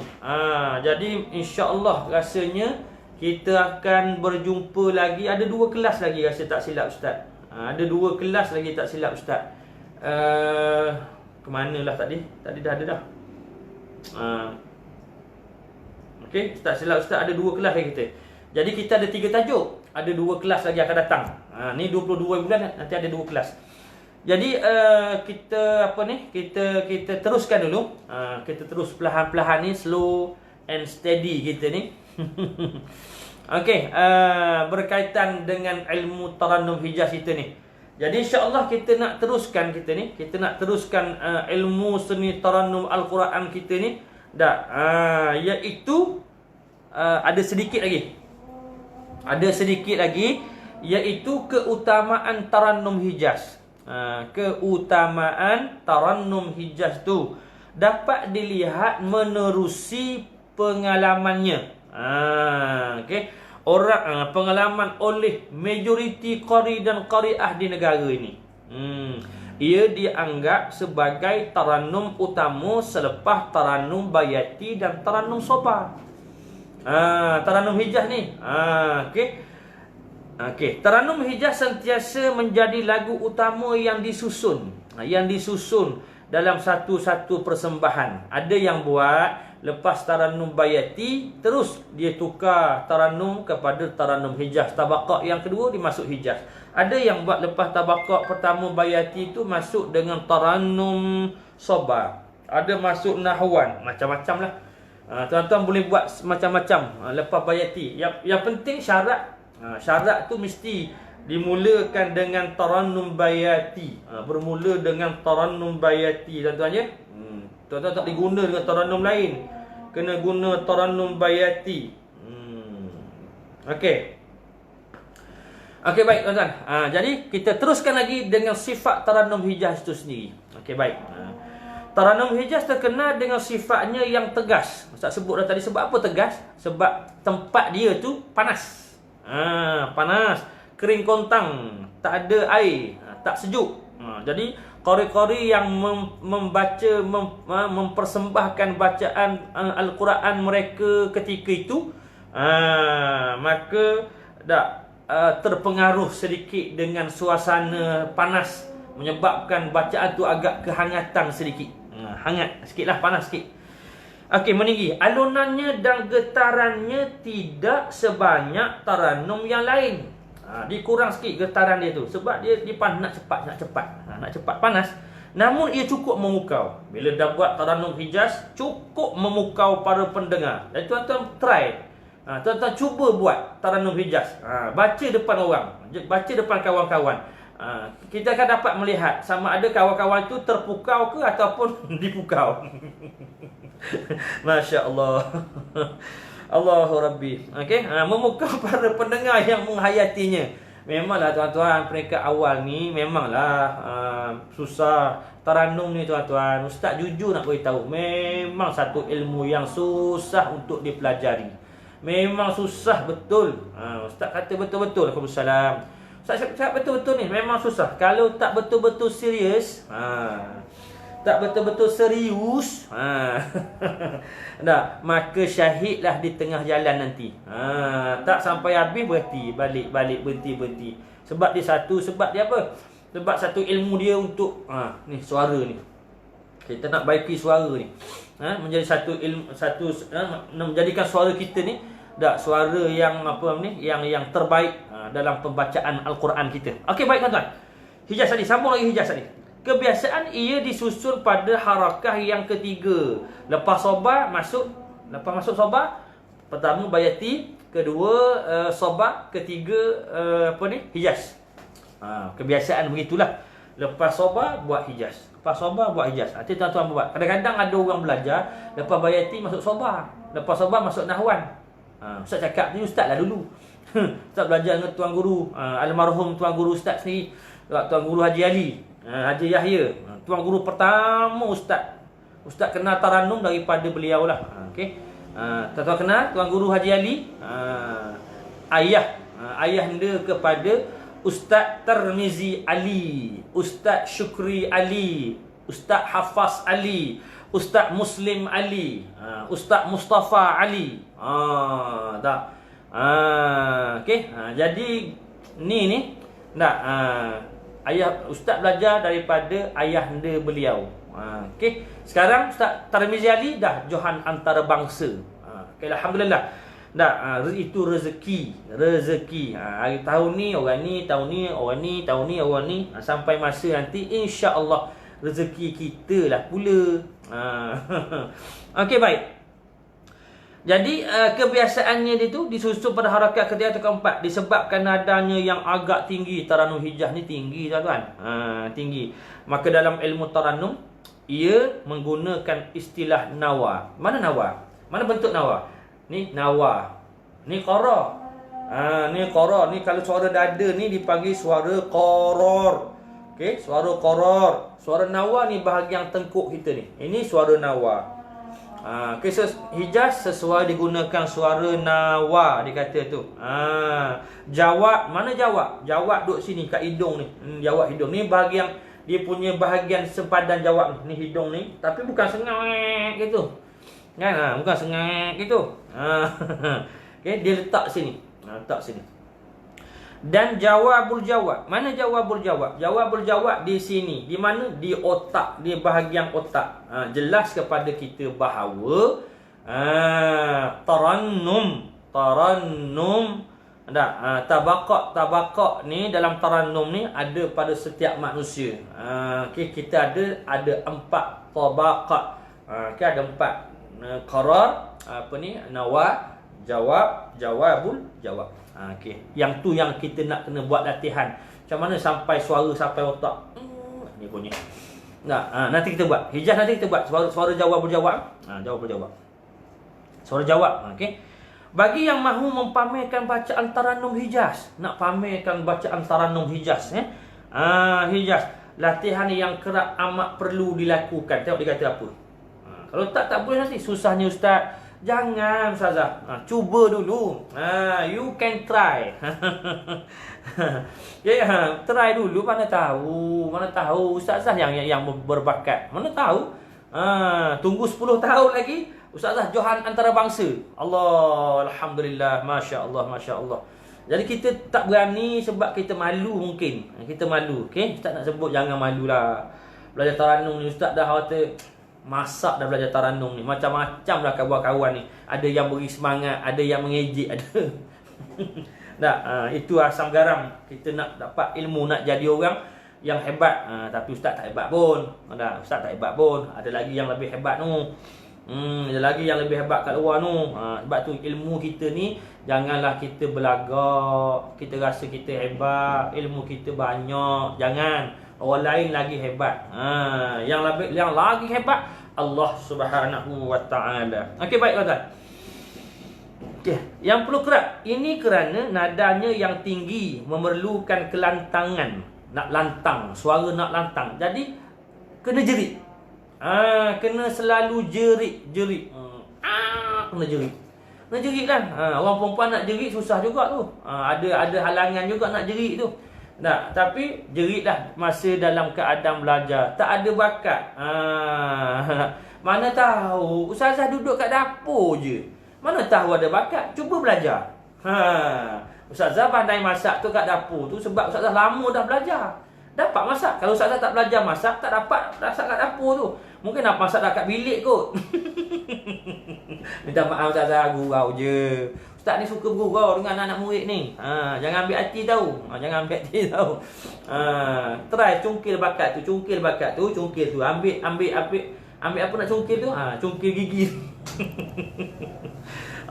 Jadi insya-Allah rasanya kita akan berjumpa lagi. Ada dua kelas lagi rasa tak silap ustaz. Ada dua kelas lagi tak silap ustaz. Ke manalah tadi? Tadi dah ada dah. Okey, tak silap ustaz, ada dua kelas lagi kita. Jadi kita ada 3 tajuk. Ada 2 kelas lagi akan datang. Ni 22 bulan, nanti ada 2 kelas. Jadi kita kita teruskan dulu. Kita terus perlahan-perlahan ni, slow and steady kita ni. Okey, berkaitan dengan ilmu Tarannum Hijaz kita ni. Jadi insya-Allah kita nak teruskan ilmu seni Tarannum Al-Quran kita ni. Iaitu ada sedikit lagi, iaitu keutamaan Tarannum Hijaz. Keutamaan Tarannum Hijaz tu dapat dilihat menerusi pengalamannya. Okey, pengalaman oleh majoriti qari dan qariah di negara ini. Ia dianggap sebagai tarannum utama selepas Tarannum Bayati dan Tarannum Soba. Tarannum Hijaz ni. Okey, Tarannum Hijaz sentiasa menjadi lagu utama yang disusun dalam satu-satu persembahan. Ada yang buat lepas Tarannum Bayati, terus dia tukar tarannum kepada Tarannum Hijaz. Tabaqah yang kedua dimasuk Hijaz. Ada yang buat lepas tabaqah pertama Bayati itu masuk dengan Tarannum soba. Ada masuk nahwan, macam-macam lah. Tuan-tuan boleh buat macam-macam lepas bayati. Yang penting syarat, syarat tu mesti dimulakan dengan tarannum bayati. Bermula dengan tarannum bayati, tuan-tuan ya. Tuan-tuan tak boleh guna dengan tarannum lain. Kena guna tarannum bayati. Okey. Okey, baik tuan-tuan. Jadi kita teruskan lagi dengan sifat tarannum Hijaz itu sendiri. Okey, baik. Tarannum Hijaz terkenal dengan sifatnya yang tegas. Ustaz sebut dah tadi, sebab apa tegas? Sebab tempat dia tu panas. Panas, kering kontang, tak ada air, tak sejuk. Jadi qari-qari yang membaca mempersembahkan bacaan Al-Quran mereka ketika itu, maka terpengaruh sedikit dengan suasana panas, menyebabkan bacaan tu agak kehangatan sedikit. Hangat sikitlah, panas sikit. Okey, meninggi. Alunannya dan getarannya tidak sebanyak tarannum yang lain. Dikurang sikit getaran dia tu, sebab dia nak cepat panas. Namun ia cukup memukau. Bila dah buat tarannum Hijaz, cukup memukau para pendengar. Dan tuan-tuan try. Tuan-tuan cuba buat tarannum Hijaz. Baca depan orang, baca depan kawan-kawan. Kita akan dapat melihat sama ada kawan-kawan itu terpukau ke ataupun dipukau. Masya Allah. Allahu Rabbi. Okey, memukau para pendengar yang menghayatinya. Memanglah tuan-tuan, peringkat awal ni memanglah susah. Tarannum ni tuan-tuan, ustaz jujur nak beritahu, memang satu ilmu yang susah untuk dipelajari. Memang susah betul. Ustaz kata betul-betul. Waalaikumsalam. Ustaz cakap betul-betul ni memang susah. Kalau tak betul-betul serius, tak betul-betul serius, maka syahidlah di tengah jalan nanti. Tak sampai habis berhenti, balik berhenti. Sebab dia satu, sebab dia apa? Sebab satu ilmu dia untuk ni suara ni. Kita nak baiki suara ni. Menjadi satu ilmu, menjadikan suara kita ni suara yang yang terbaik dalam pembacaan Al-Quran kita. Okey, baik tuan-tuan. Hijaz tadi, sambung lagi Hijaz tadi. Kebiasaan ia disusun pada harakah yang ketiga. Lepas masuk soba, pertama bayati, kedua soba, ketiga Hijaz. Kebiasaan begitulah. Lepas soba buat Hijaz. Lepas soba buat Hijaz. Nanti tuan-tuan buat. Kadang-kadang ada orang belajar lepas bayati masuk soba, lepas soba masuk nahwan. Ustaz cakap ni ustaz lah dulu. Ustaz belajar dengan tuan guru, almarhum tuan guru ustaz sendiri, tuan guru Haji Ali, Haji Yahya. Tuan guru pertama ustaz kenal tarannum daripada beliau lah. Okey. Tuan kenal tuan guru Haji Ali, ayahanda kepada Ustaz Tirmizi Ali, Ustaz Syukri Ali, Ustaz Hafaz Ali, Ustaz Muslim Ali, Ustaz Mustafa Ali. Okey. Jadi ni ayah ustaz belajar daripada ayahanda beliau. Okey. Sekarang Ustaz Tirmizi Ali dah johan antarabangsa. Okey, alhamdulillah. Itu rezeki. Hari tahun ni orang ni, tahun ni orang ni, tahun ni orang ni, sampai masa nanti insya-Allah rezeki kita lah pula. Okey, baik. Jadi kebiasaannya itu disusun pada harakat ketiga atau keempat, disebabkan nadanya yang agak tinggi. Tarannum Hijaz ni tinggi tuan-tuan. Tinggi. Maka dalam ilmu tarannum ia menggunakan istilah nawa. Mana nawa? Mana bentuk nawa? Ni nawa. Ni qara. Ni qara. Ni kalau suara dada ni dipanggil suara qaror. Okey, suara qaror. Suara nawa ni bahagian tengkuk kita ni. Ini suara nawa. Hijaz sesuai digunakan suara nawa, dia kata tu. Jawab, mana jawab? Jawab duduk sini kat hidung ni. Jawab hidung ni bahagian, dia punya bahagian sempadan jawab ni hidung ni, tapi bukan sengak gitu. Kan? Bukan sengak gitu. Okey, dia letak sini. Letak sini. Dan jawabul jawab. Mana jawabul jawab? Jawabul jawab di sini. Di mana? Di otak, di bahagian otak. Jelas kepada kita bahawa tarannum Tabaqat ni dalam tarannum ni ada pada setiap manusia. Okey, kita ada 4 tabaqat. Okey, ada 4 qarar, nawa, jawab, jawabul jawab. Okey, yang tu yang kita nak kena buat latihan. Macam mana sampai suara sampai otak. Ni bunyi. Nanti kita buat. Hijaz nanti kita buat suara jawabul jawab. Jawabul jawab. Suara jawab. Okey. Bagi yang mahu mempamerkan bacaan tarannum Hijaz, nak pamerkan bacaan tarannum Hijaz, Hijaz, latihan yang kerap amat perlu dilakukan. Tengok dia kata apa. Kalau tak boleh nanti susahnya ustaz. Jangan ustazah. Cuba dulu. You can try. Try dulu, mana tahu ustazah yang berbakat. Mana tahu. Tunggu 10 tahun lagi ustazah Johan antarabangsa. Allah, alhamdulillah, masya-Allah, masya-Allah. Jadi kita tak berani sebab kita malu mungkin. Kita malu. Okey, ustaz nak sebut jangan malulah. Belajar tarannum ni ustaz dah kata masak dah belajar tarannum ni. Macam-macam dah kawan-kawan ni. Ada yang beri semangat, ada yang mengejek, ada. Itu asam garam. Kita nak dapat ilmu, nak jadi orang yang hebat. Tapi ustaz tak hebat pun. Ustaz tak hebat pun. Ada lagi yang lebih hebat tu. Ada lagi yang lebih hebat kat luar tu. Sebab tu ilmu kita ni janganlah kita belagak. Kita rasa kita hebat, ilmu kita banyak. Jangan. Orang lain lagi hebat. Yang lagi hebat Allah Subhanahu wa taala. Okey, baik tuan-tuan. Okey, yang perlu kerap ini kerana nadanya yang tinggi memerlukan kelantangan. Nak lantang, suara nak lantang. Jadi kena jerit. Kena selalu jerit. Kena jerit. Kena jerit lah. Orang perempuan nak jerit susah juga tu. Ada halangan juga nak jerit tu. Tapi jeritlah masa dalam keadaan belajar. Tak ada bakat. Mana tahu ustazah duduk kat dapur je. Mana tahu ada bakat. Cuba belajar. Ustazah pandai masak tu kat dapur tu sebab ustazah lama dah belajar. Dapat masak. Kalau ustazah tak belajar masak, tak dapat masak kat dapur tu. Mungkin nak masak dah kat bilik kot. Minta maaf ustazah, gurau je. Ustaz ni suka bergurau dengan anak murid ni. Jangan ambil hati tahu. Jangan ambil hati tahu. Try cungkil bakat tu. Cungkil tu. Ambil apa nak cungkil tu? Cungkil gigi.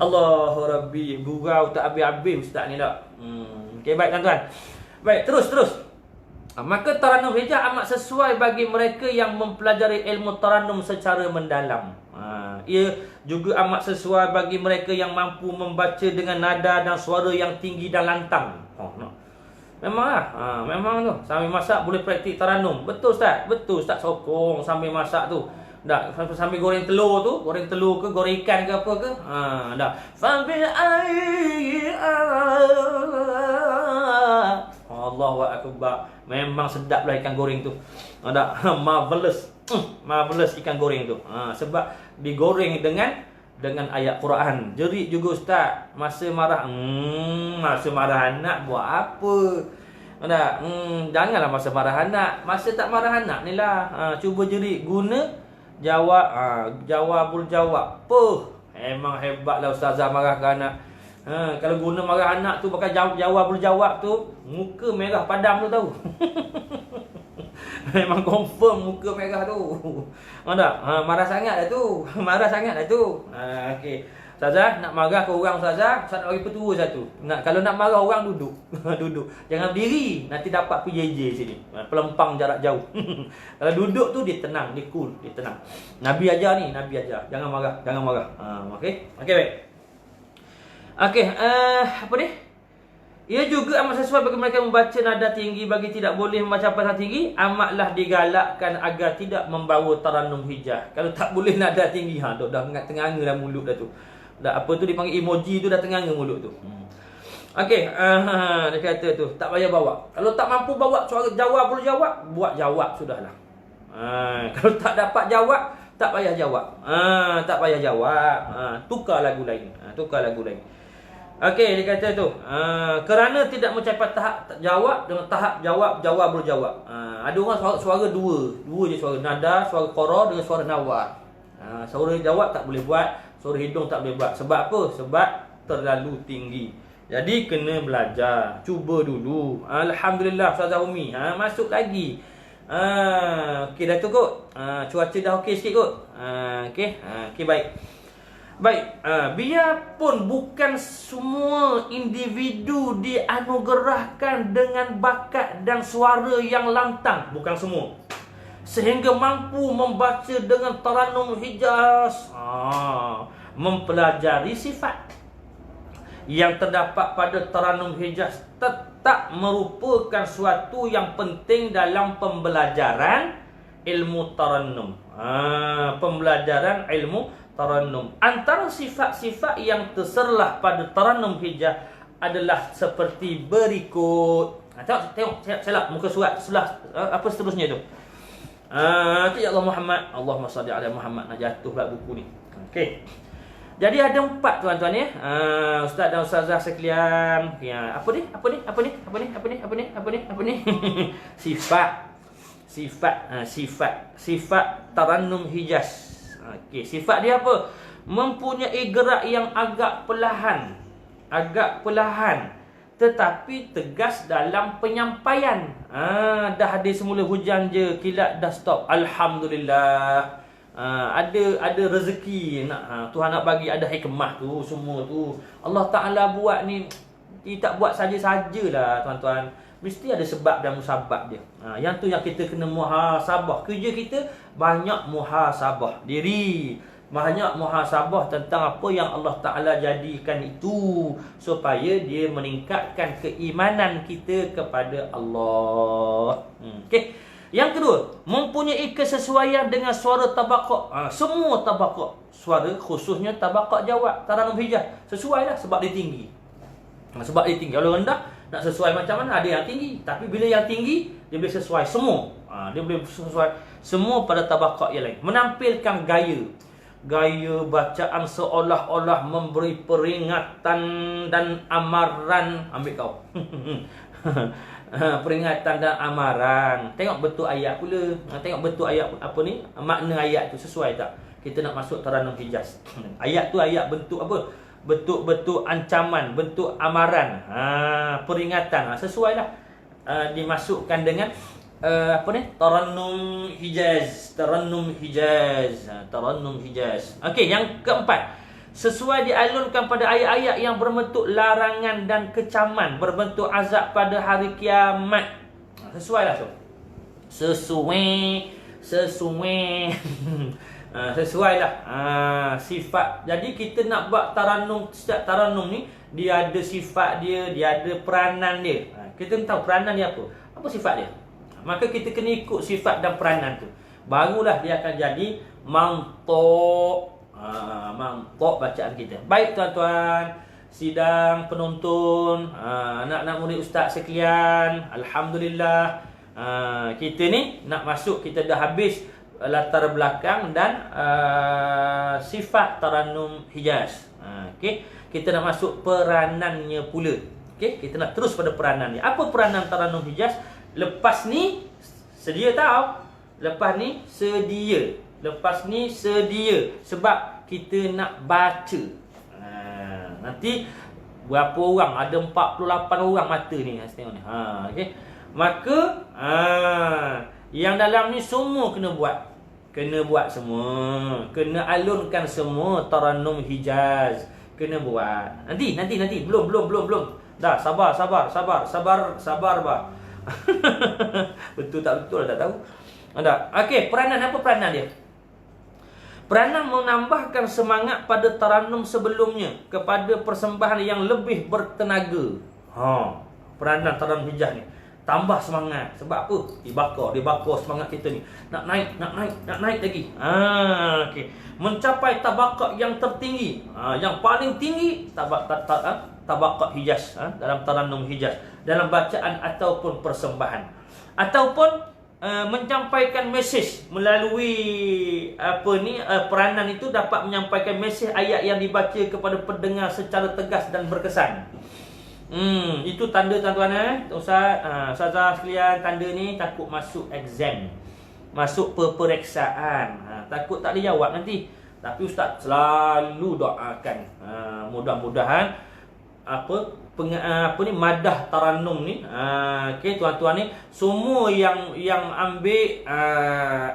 Allahu Rabbi. Gurau tak habis-habis ustaz ni tak. Okey, baik tuan-tuan. Baik, terus. Maka tarannum Hijaz amat sesuai bagi mereka yang mempelajari ilmu tarannum secara mendalam. Ia juga amat sesuai bagi mereka yang mampu membaca dengan nada dan suara yang tinggi dan lantang. Memang tu. Sambil masak boleh praktik tarannum. Betul Ustaz sokong sambil masak tu. Sambil goreng telur tu, ke goreng ikan ke apa ke. Sambil Allahu akbar. Memang sedaplah ikan goreng tu. Marvelous ikan goreng tu. Sebab digoreng dengan ayat Quran. Jerit juga ustaz. Masa marah anak buat apa? Janganlah masa marah anak. Masa tak marah anak ni lah. Cuba jerit guna jawabul jawab. Memang hebatlah ustazah marah ke anak. Kalau guna marah anak tu pakai jawabul jawab tu, muka merah padam tu tahu. Memang confirm muka merah tu. Marah sangat dah tu. Okey. Ustazah nak marah ke orang ustazah nak bagi petua satu. Kalau nak marah orang duduk. Jangan berdiri, nanti dapat PJJ sini. Pelempang jarak jauh. Kalau duduk tu dia tenang, dia cool, dia tenang. Nabi ajar. Jangan marah. Okey. Okey baik. Okey, apa ni? Ia juga amat sesuai bagi mereka membaca nada tinggi. Bagi tidak boleh membaca nada tinggi, amatlah digalakkan agar tidak membawa tarannum Hijaz. Kalau tak boleh nada tinggi, dah tenganga dah mulut dah tu. Apa tu dipanggil emoji tu dah tenganga mulut tu. Okey, dia kata tu, tak payah bawa. Kalau tak mampu bawa suara jawab boleh jawab, buat jawab sudahlah. Kalau tak dapat jawab, tak payah jawab. Tukar lagu lain. Okey, dia kata tu, kerana tidak mencapai tahap jawab dengan tahap jawab berjawab. Ada orang suara dua je suara, nada, suara qara dengan suara nawa. Suara jawab tak boleh buat, suara hidung tak boleh buat. Sebab apa? Sebab terlalu tinggi. Jadi kena belajar. Cuba dulu. Alhamdulillah Ustazah Umi. Masuk lagi. Okey dah tu kot. Cuaca dah okey sikit kot. Okey. Okey baik. Baik, biarpun bukan semua individu dianugerahkan dengan bakat dan suara yang lantang, bukan semua, sehingga mampu membaca dengan Tarannum Hijaz, mempelajari sifat yang terdapat pada Tarannum Hijaz tetap merupakan suatu yang penting dalam pembelajaran ilmu Tarannum. Pembelajaran ilmu Tarannum. Antara sifat-sifat yang terserlah pada Tarannum Hijaz adalah seperti berikut. Tengok salah muka surat sebelah apa seterusnya tu. Ya Allah Muhammad, Allahumma salli ala Muhammad. Nak jatuh pula buku ni. Okey. Jadi ada 4 tuan-tuan ya. Ustaz dan ustazah sekalian. Ya, apa ni? Sifat Tarannum Hijaz. Okey, sifat dia apa? Mempunyai gerak yang agak perlahan tetapi tegas dalam penyampaian. Dah ada semula hujan je, kilat dah stop. Alhamdulillah. Ada rezeki nak Tuhan nak bagi, ada hikmah tu, semua tu. Allah Taala buat ni, dia tak buat saja-sajalah tuan-tuan. Mesti ada sebab dan musabab dia. Yang tu yang kita kena muhasabah. Kerja kita banyak muhasabah diri. Banyak muhasabah tentang apa yang Allah Ta'ala jadikan itu, supaya dia meningkatkan keimanan kita kepada Allah. Okey. Yang kedua, mempunyai kesesuaian dengan suara tabaqah. Semua tabaqah suara, khususnya tabaqah jawab Tarannum Hijaz, sesuai lah sebab dia tinggi. Sebab dia tinggi. Kalau rendah nak sesuai macam mana, ada yang tinggi, tapi bila yang tinggi dia boleh sesuai semua. Dia boleh sesuai semua pada tabaqah yang lain. Menampilkan gaya bacaan seolah-olah memberi peringatan dan amaran. Ambil kau. Peringatan dan amaran. Tengok betul ayat pula. Tengok betul ayat apa ni, makna ayat tu sesuai tak? Kita nak masuk Tarannum Hijaz. Ayat tu ayat bentuk apa? Bentuk ancaman, bentuk amaran, peringatan. Sesuailah dimasukkan dengan apa ni? Tarannum Hijaz. Okey, yang keempat, sesuai dialunkan pada ayat-ayat yang berbentuk larangan dan kecaman, berbentuk azab pada hari kiamat. Sesuailah tu. Sesuailah sifat. Jadi kita nak buat tarannum, setiap tarannum ni dia ada sifat dia, dia ada peranan dia. Kita tahu peranan dia apa, apa sifat dia. Maka kita kena ikut sifat dan peranan tu, barulah dia akan jadi mantuk bacaan kita. Baik tuan-tuan, sidang penonton, anak-anak murid ustaz sekalian, alhamdulillah, kita ni nak masuk, kita dah habis latar belakang dan sifat Tarannum Hijaz. Okey, kita nak masuk peranannya pula. Okey, kita nak terus pada peranannya. Apa peranan Tarannum Hijaz? Lepas ni sedia tahu. Lepas ni sedia sebab kita nak baca. Nanti berapa orang? Ada 48 orang mata ni, tengok ni. Okey. Maka yang dalam ni semua kena buat. Kena buat semua. Kena alunkan semua Tarannum Hijaz. Kena buat. Nanti. Belum. Dah, sabar bah. Betul tak betul tak tahu. Ada. Okey, peranan apa peranan dia? Peranan menambahkan semangat pada tarannum sebelumnya kepada persembahan yang lebih bertenaga. Peranan Tarannum Hijaz ni tambah semangat. Sebab apa? Dibakar semangat kita ni. Nak naik lagi. Okey. Mencapai tabaqah yang tertinggi. Yang paling tinggi tabaqah Hijaz, dalam Tarannum Hijaz, dalam bacaan ataupun persembahan. Ataupun menyampaikan mesej melalui peranan itu dapat menyampaikan mesej ayat yang dibaca kepada pendengar secara tegas dan berkesan. Itu tanda tuan-tuan, ustazah sekalian, tanda ni takut masuk exam, masuk peperiksaan, takut tak dijawab nanti. Tapi ustaz selalu doakan, mudah-mudahan madah tarannum ni. Okey tuan-tuan ni, semua yang ambil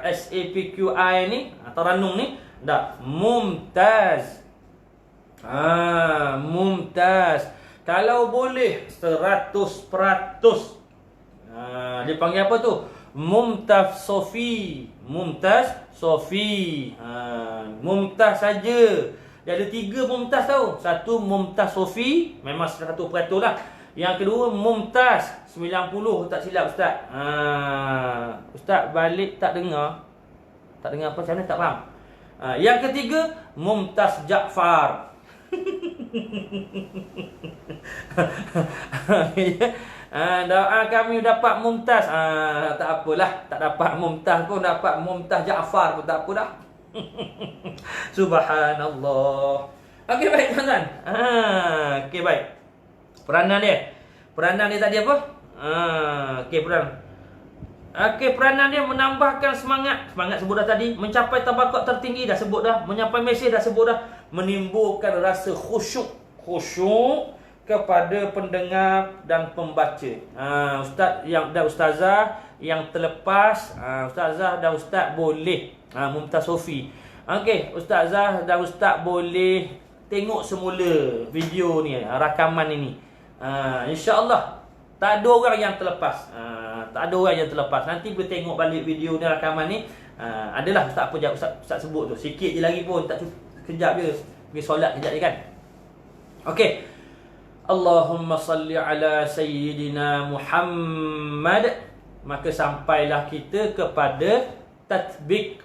SAPQI ni, tarannum ni, dah mumtaz. Mumtaz. Kalau boleh 100%. Dia panggil apa tu? Mumtaz Sofi. Mumtaz Sofi. Mumtaz saja. Dia ada 3 mumtaz tau. Satu mumtaz Sofi, memang 100% lah. Yang kedua mumtaz 90, tak silap ustaz. Ustaz balik tak dengar. Tak dengar apa macam mana, tak faham. Yang ketiga mumtaz Jaafar. Doa kami dapat mumtaz. Tak apalah, tak dapat mumtaz pun, dapat mumtaz Jaafar pun tak apa dah. Subhanallah. Okey baik tuan-tuan. Okey baik. Peranan dia tadi apa? Okey peranan dia menambahkan semangat sebut dah tadi, mencapai tabakat tertinggi dah sebut dah, menyampaikan mesej dah sebut dah, menimbulkan rasa khusyuk kepada pendengar dan pembaca. Ustaz dan ustazah yang terlepas, ustazah dan ustaz boleh Mumtaz Sofi. Okey, ustazah dan ustaz boleh tengok semula video ni, rakaman ini. InsyaAllah tak ada orang yang terlepas. Nanti boleh tengok balik video ni, rakaman ni. Adalah ustaz apa ustaz sebut tu. Sikit je lagi pun, tak kejap je. Pergi solat kejap je kan. Okey. Allahumma salli ala sayyidina Muhammad. Maka sampailah kita kepada tatbik.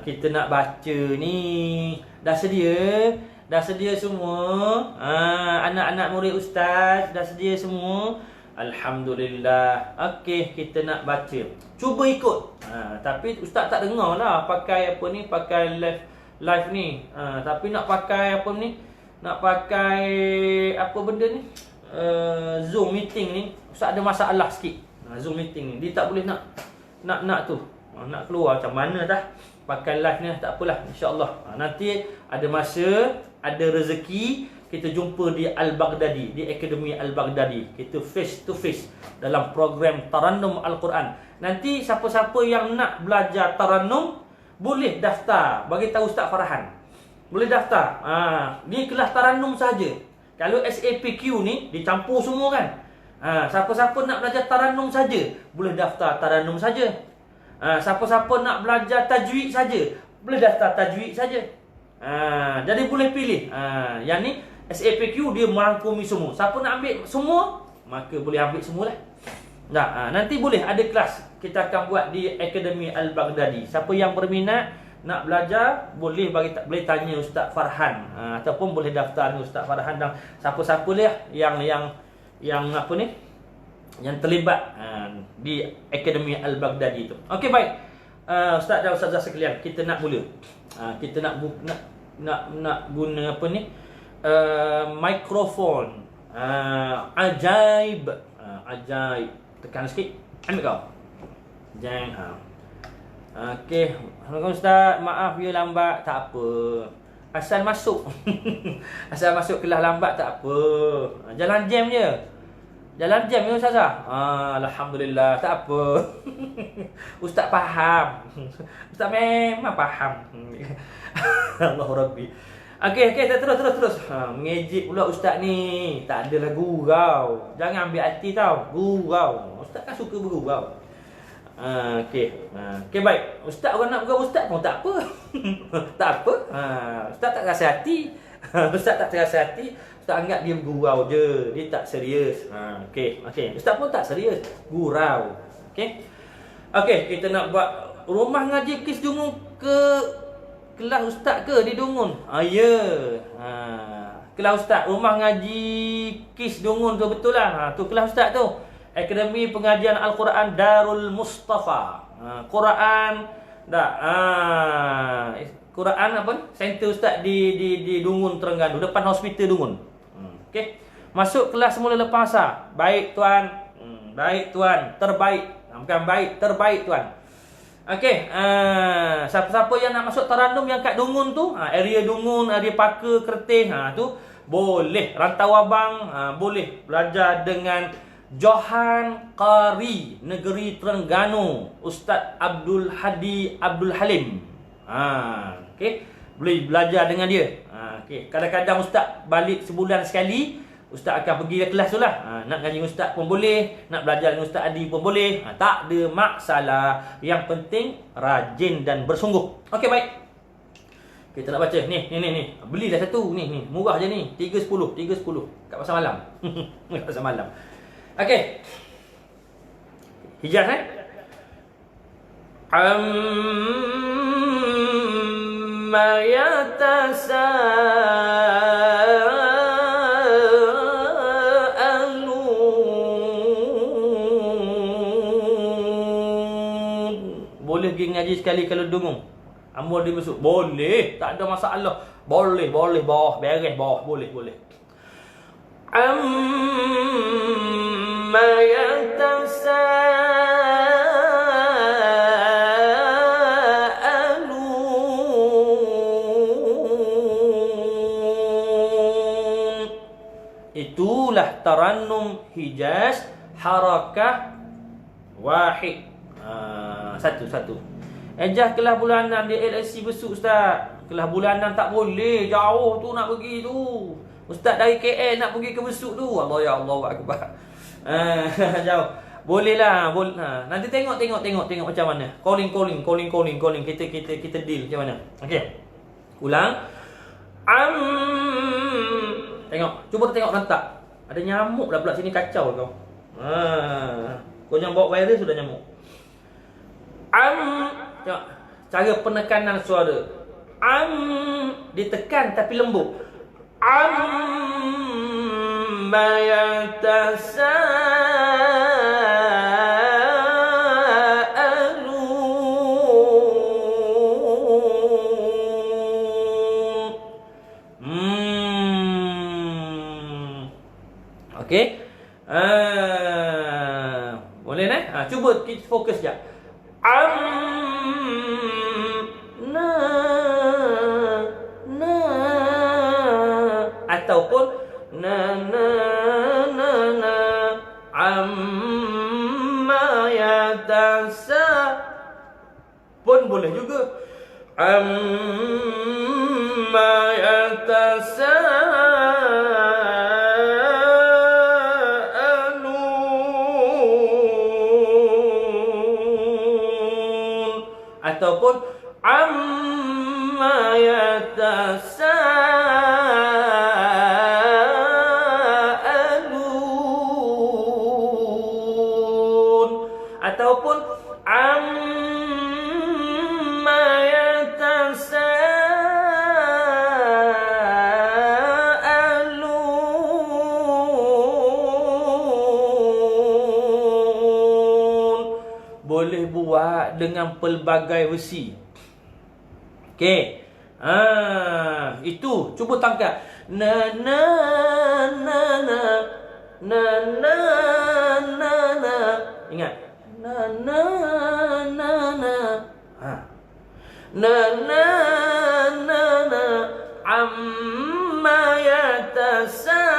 Kita nak baca ni. Dah sedia semua. Anak-anak murid ustaz dah sedia semua. Alhamdulillah. Okey, kita nak baca. Cuba ikut. Tapi ustaz tak dengar lah pakai apa ni, pakai live ni. Tapi nak pakai apa ni? Nak pakai apa benda ni? Zoom meeting ni. Ustaz ada masalah sikit. Zoom meeting ni dia tak boleh nak tu. Nak keluar macam mana dah. Pakai live ni tak apalah, insya-Allah. Nanti ada masa, ada rezeki, kita jumpa di Al-Baghdadi, di Akademi Al-Baghdadi. Kita face to face dalam program Tarannum Al-Quran. Nanti siapa-siapa yang nak belajar tarannum boleh daftar. Bagi tahu Ustaz Farhan. Boleh daftar. Ni kelas tarannum saja. Kalau SAPQ ni dicampur semua kan. Siapa-siapa nak belajar tarannum saja boleh daftar tarannum saja. Siapa-siapa nak belajar tajwid saja boleh daftar tajwid saja. Jadi boleh pilih. Yang ni SAPQ dia merangkumi semua. Siapa nak ambil semua, maka boleh ambil semualah. Nanti boleh ada kelas kita akan buat di Akademi Al-Baghdadi. Siapa yang berminat nak belajar boleh boleh tanya Ustaz Farhan, ataupun boleh daftar ni Ustaz Farhan dan siapa-siapa lah yang apa ni, yang terlibat di Akademi Al-Baghdadi itu. Okey baik. Ustaz dan ustazah sekalian, kita nak mula. Kita nak guna apa ni? Mikrofon. Ajaib. Ajaib. Tekan sikit. Ambil kau. Jangan. Okey. Assalamualaikum ustaz. Maaf ya lambat. Tak apa. Asal masuk. Asal masuk kelas lambat tak apa. Jalan jam je. Jalan jam ya ustazah. Alhamdulillah. Tak apa. Ustaz faham. Ustaz memang faham. Allah Rabbi. Okey, terus. Mengejek pula ustaz ni. Tak adalah gurau. Jangan ambil hati tau. Gurau. Ustaz kan suka bergurau. Okey. Okey baik. Ustaz orang nak bergurau ustaz pun tak apa. Tak apa. Ustaz tak rasa hati. Ustaz tak terasa hati. Ustaz anggap dia bergurau je. Dia tak serius. Okey. Ustaz pun tak serius. Gurau. Okey. Okey, kita nak buat rumah ngaji Kis Dungun ke kelas ustaz ke di Dungun? Ya. Kelas ustaz, rumah ngaji Kis Dungun tu betul lah. Tu kelas ustaz tu. Akademi Pengajian Al-Quran Darul Mustafa. Quran dah. Quran apa? Center ustaz di Dungun Terengganu, depan hospital Dungun. Okey. Masuk kelas semula lepas asar. Baik tuan. Baik tuan. Terbaik. Bukan baik, terbaik tuan. Okey, siapa-siapa yang nak masuk tarannum yang kat Dungun tu, area Dungun, area Paka, Kerteh, tu boleh. Rantau abang boleh belajar dengan Johan Qari, Negeri Terengganu, Ustaz Abdul Hadi Abdul Halim. Okey, boleh belajar dengan dia. Okey, kadang-kadang ustaz balik sebulan sekali, ustaz akan pergi ke kelas tu lah. Nak ngaji ustaz pun boleh, nak belajar dengan Ustaz Adi pun boleh. Tak ada masalah. Yang penting rajin dan bersungguh. Okey, baik. Kita nak baca ni. Belilah satu ni, murah je ni. 310 kat pasar malam. Kat pasar malam. Okey. Hijaz amma yatasaalun. Boleh pergi ngaji sekali kalau dengung. Ampun dia masuk. Boleh, tak ada masalah. Boleh, bawah, beres bawah, boleh. Amma yatasaalun. Itulah tarannum Hijaz, harakah wahid. Satu. Ejah kelas bulanan dia LSC besuk ustaz. Kelas bulanan tak boleh, jauh tu nak pergi tu. Ustaz dari KL nak pergi ke besuk tu. Allah ya Allah akbar. Jauh. Boleh lah. Nanti tengok macam mana. Calling. Kita deal macam mana. Okey. Ulang. Tengok. Cuba tengok rentak. Ada nyamuk dah pula sini, kacau kau. Kau jangan bawa virus sudah nyamuk. Tengok. Cara penekanan suara. Ditekan tapi lembut. Amma yatasaalun. Okey. Boleh nih? Cuba kita fokus je. Ataupun amma yatasa pun boleh juga. Amma yatasaalun ataupun amma yatasaalun ataupun amma yatasaalun. Boleh buat dengan pelbagai versi. Okey. Itu cuba tangkap. Na. Ingat. Na. Amma yatasaalun.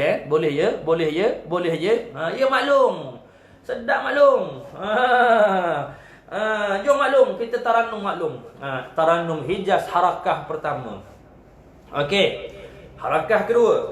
Boleh ya. Ya maklum. Sedap maklum. Jom maklum, kita tarannum maklum. Tarannum Hijaz harakah pertama. Okey. Harakah kedua.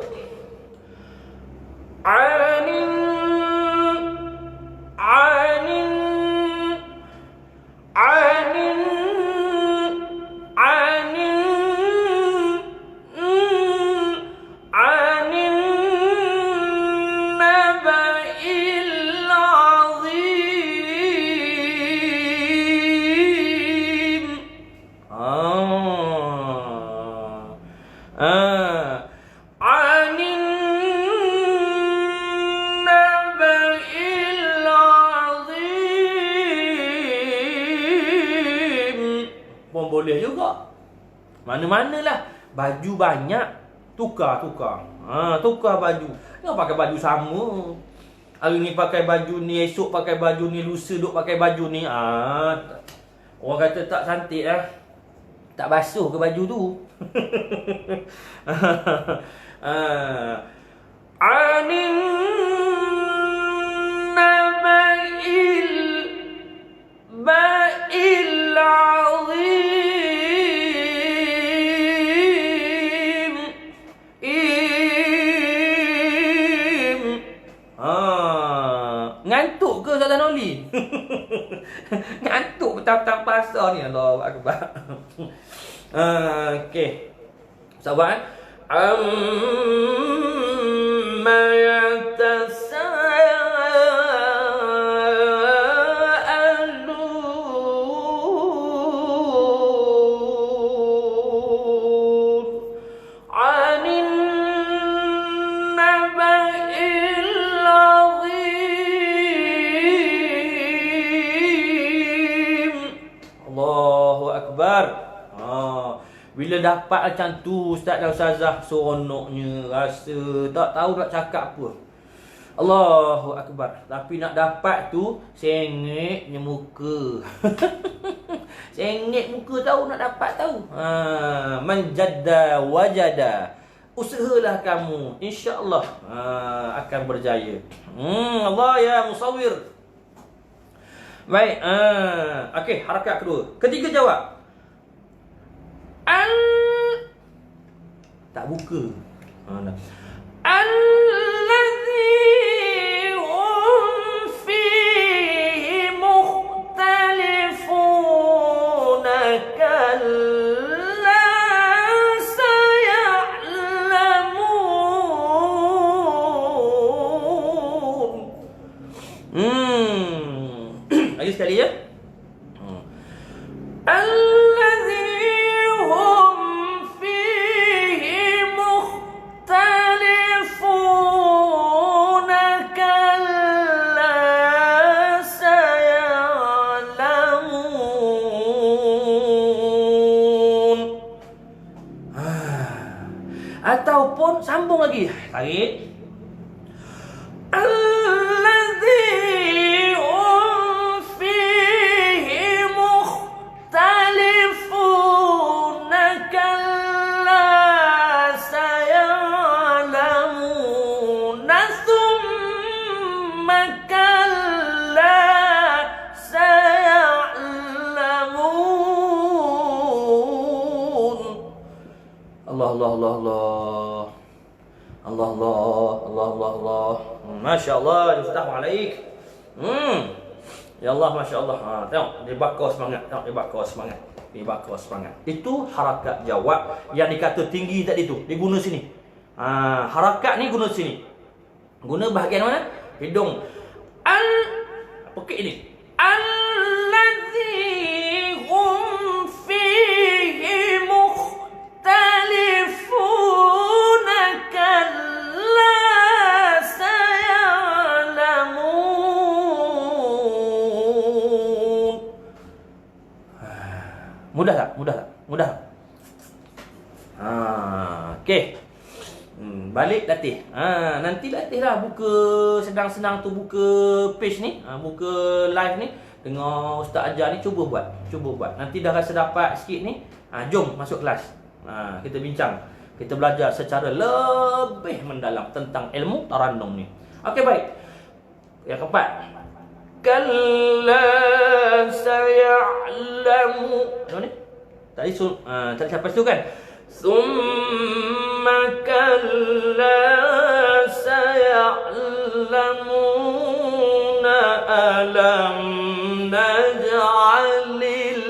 Boleh juga. Mana-manalah. Baju banyak, tukar. Tukar baju. Jangan pakai baju sama. Hari ni pakai baju ni, esok pakai baju ni, lusa duk pakai baju ni. Orang kata tak cantik lah. Tak basuh ke baju tu? Anin naba'il ba'il azim ngantuk ke Ustaz Noli? Ngantuk petang-petang pasar ni. Allahu Akbar. Okey. Sahabat, amma yatasaalun 'anin naba'il 'azim. Allahu Akbar. Bila dapat macam tu, Ustaz dan Ustazah, seronoknya, rasa tak tahu nak cakap apa. Allahu Akbar. Tapi nak dapat tu, sengitnya muka. Sengit muka tahu nak dapat tahu. Manjadda wajada. Usahalah kamu, insya-Allah akan berjaya. Allah ya musawir. Baik, okey, harakat kedua. Ketiga jawab. Tak buka. Allazi hum fihi mukhtalifuna kalla saya'lamun. Lagi sekali ya. Ataupun sambung lagi. Tarik. Allazi hum fihi mukhtalifuna kalla saya'lamuna thumma kalla saya'lamun. Allah Allah Allah Allah. Allah Allah Allah Allah Allah. Masya-Allah, yuftahu alaik. Ya Allah, masya-Allah. Tengok dia bakar semangat, tengok dia bakar semangat. Dia bakar semangat. Itu harakat jawab yang dikata tinggi tadi tu. Dia guna sini. Harakat ni guna sini. Guna bahagian mana? Hidung. Okey ini. Allazi hum fihi mukhtalifuna kalla saya'lamun. Mudah tak? Mudah tak? Mudah. Okey. Balik latih. Nanti latihlah, buka senang-senang tu, buka page ni, buka live ni, dengar ustaz ajar ni, cuba buat. Nanti dah rasa dapat sikit ni, jom masuk kelas. Kita bincang, kita belajar secara lebih mendalam tentang ilmu tarannum ni. Okey, baik. Yang keempat. Kalla saya'lamu. Apa ni? Tadi sampai situ kan? Summa kalla saya'lamuna alam naj'alil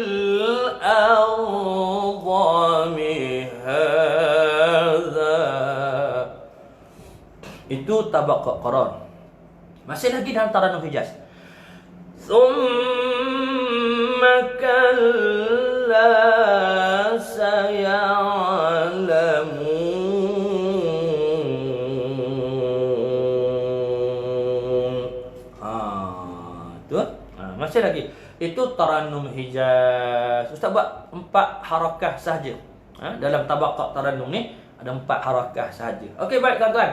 arda mihadza. Itu tabaqat qarar. Masih lagi dalam Tarannum Hijaz. Summa kalla saya'lamun. Tu. Masih lagi. Itu Tarannum Hijaz. Ustaz buat 4 harakah sahaja. Dalam tabaqat Tarannum ni ada 4 harakah sahaja. Okey, baik tuan-tuan.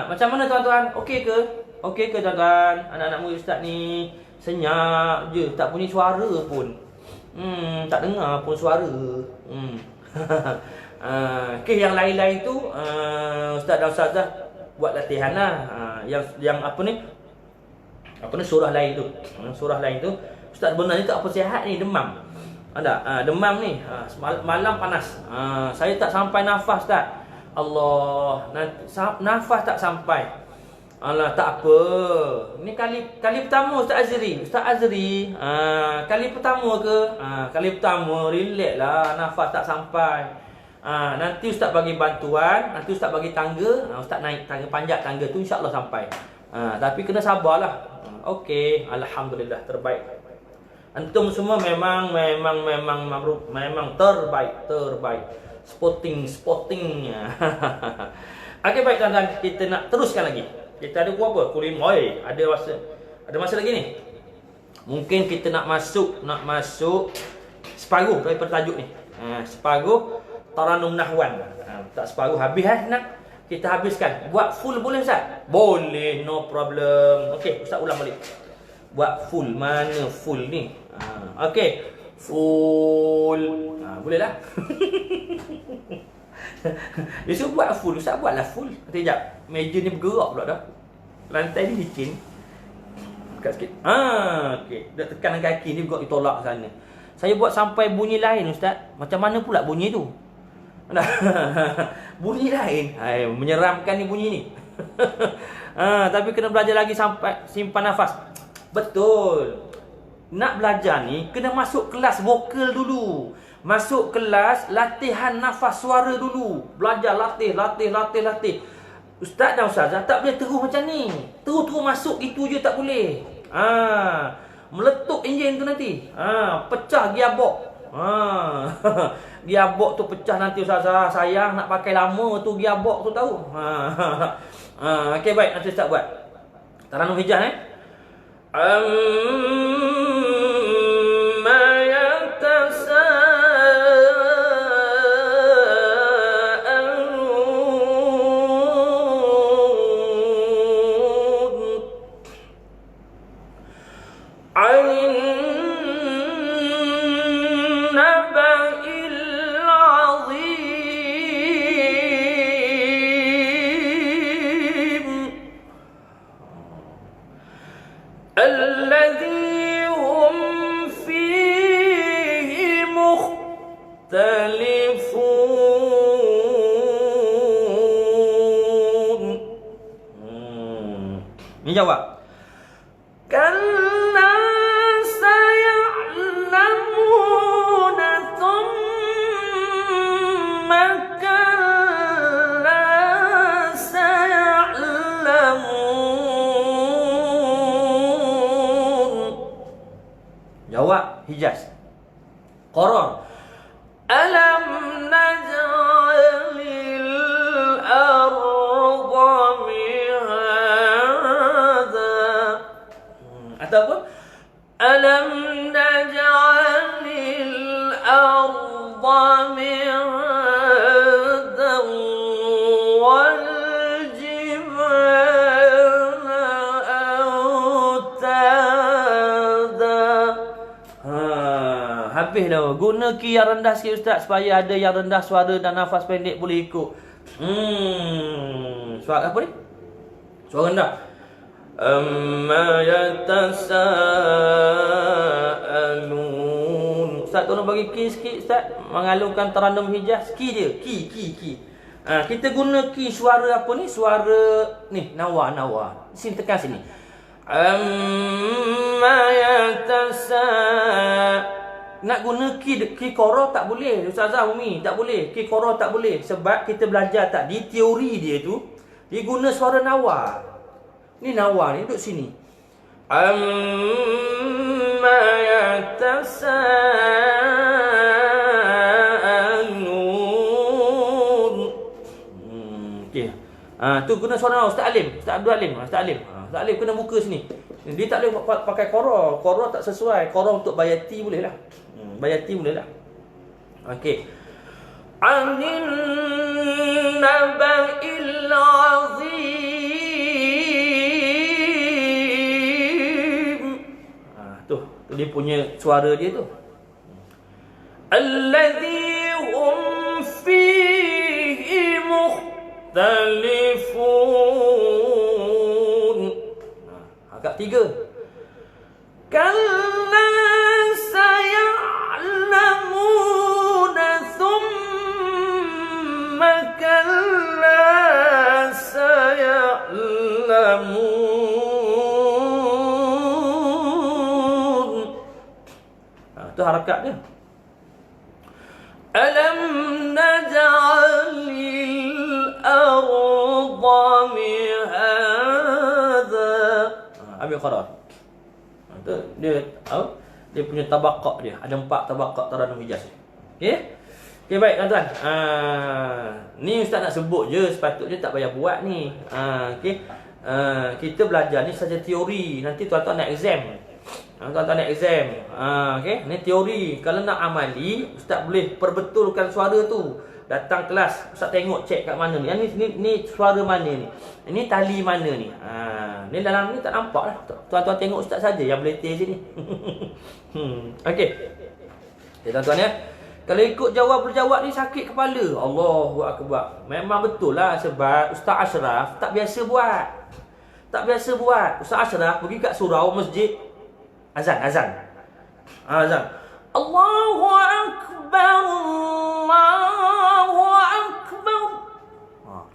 Macam mana tuan-tuan? Okey ke? Okey ke tuan-tuan? Anak-anak murid Ustaz ni senyap je, tak bunyi suara pun. Tak dengar pun suara. Okey, yang lain-lain tu Ustaz dan Ustazah buat latihan lah. Yang apa ni? Surah lain tu. Surah lain tu Ustaz sebenarnya tak apa sihat ni, demam. Ada demam ni. Malam panas. Saya tak sampai nafas Ustaz. Allah, nafas tak sampai. Alah, tak apa. Ni kali pertama Ustaz Azri. Kali pertama ke? Kali pertama, relax lah, nafas tak sampai. Nanti Ustaz bagi bantuan, nanti Ustaz bagi tangga, Ustaz naik tangga, panjat tangga tu insya-Allah sampai. Tapi kena sabarlah. Okey, alhamdulillah, terbaik. Antum semua memang terbaik. Sporting. Okey, baik tuan-tuan, kita nak teruskan lagi. Kita ada berapa? Pukul 5. Ada masa lagi ni. Mungkin kita nak masuk separuh daripada tajuk ni. Separuh Taranum Nahwan. Tak separuh habis nak kita habiskan. Buat full boleh Ustaz? Boleh, no problem. Okey, Ustaz ulang balik. Buat full, mana full ni? Okey. Full. Boleh lah. Dia suruh buat full, Ustaz buatlah full. Sekejap, meja ni bergerak pula dah. Lantai ni licin. Dekat sikit. Okey, dah tekan dengan kaki ni bergerak ditolak sana. Saya buat sampai bunyi lain Ustaz. Macam mana pula bunyi tu? Bunyi lain. Menyeramkan ni bunyi ni. Tapi kena belajar lagi sampai simpan nafas. Betul. Nak belajar ni kena masuk kelas vokal dulu. Masuk kelas latihan nafas suara dulu. Belajar latih. Ustaz dan Ustazah tak boleh terus macam ni. Terus masuk itu je tak boleh. Meletup enjin tu nanti. Pecah gearbox. Gearbox tu pecah nanti Ustazah. Sayang nak pakai lama tu gearbox tu tahu. Okey, baik, nanti Ustaz buat. Taranum Hijaz الذي هم فيه مختلفون. Ni jawab. Kalla sayalamuna thumma kalla sayalamun. Jawab Hijaz. Qara. Alam naj'alil arda mihada. Ataupun alam naj'alil arda mihada wal jibala autada. Habis dah. Guna ki yang rendah sikit Ustaz supaya ada yang rendah suara dan nafas pendek boleh ikut. Suara apa ni? Suara rendah. Amma yatasaalun. Ustaz tolong bagi ki sikit Ustaz. Mengalungkan Taranum Hijaz. Ki dia. Ki. Kita guna ki suara apa ni? Suara ni. Nawa. Sini, tekan sini. Amma yatasaalun. Nak guna ki qara tak boleh. Ustazah Umi tak boleh. Ki qara tak boleh. Sebab kita belajar tak di teori dia tu dia guna suara nawa. Ni nawa ni duduk sini. Amma yatasaalun. Okey. Tu guna suara nawa. Ustaz Alim, Ustaz Abdul Alim, Ustaz Alim kena buka sini. Dia tak boleh pakai qara. Qara tak sesuai. Qara untuk bayati boleh lah. Bayati boleh lah. Okey. Anin naba'il azim. dia punya suara dia tu. Alladhi hum fihi mukhtalifun. Agak tiga. Kalla saya'lamuna thumma kalla saya'lamun. Tu harakat dia. Alam naj'alil arda mihadha. Ambil qarar. Dia dia punya tabaqah dia. Ada 4 tabaqah Taranum Hijaz. Okey? Okey, baik tuan-tuan. Ni ustaz nak sebut je, sepatutnya tak payah buat ni. Okey. Kita belajar ni saja teori. Nanti tuan-tuan nak exam. Tuan-tuan nak exam. Okey, ni teori. Kalau nak amali, ustaz boleh perbetulkan suara tu. Datang kelas, ustaz tengok cek kat mana ni. Ni suara mana ni? Ini tali mana ni? Ni dalam ni tak nampak lah. Tuan-tuan tengok ustaz saja yang boleh test sini. Okey. Okay, tuan-tuan ya. Kalau ikut jawab-berjawab ni sakit kepala. Allahu akbar. Memang betul lah sebab Ustaz Ashraf tak biasa buat. Tak biasa buat. Ustaz Ashraf pergi kat surau masjid. Azan. Allahu akbar. Allahu akbar.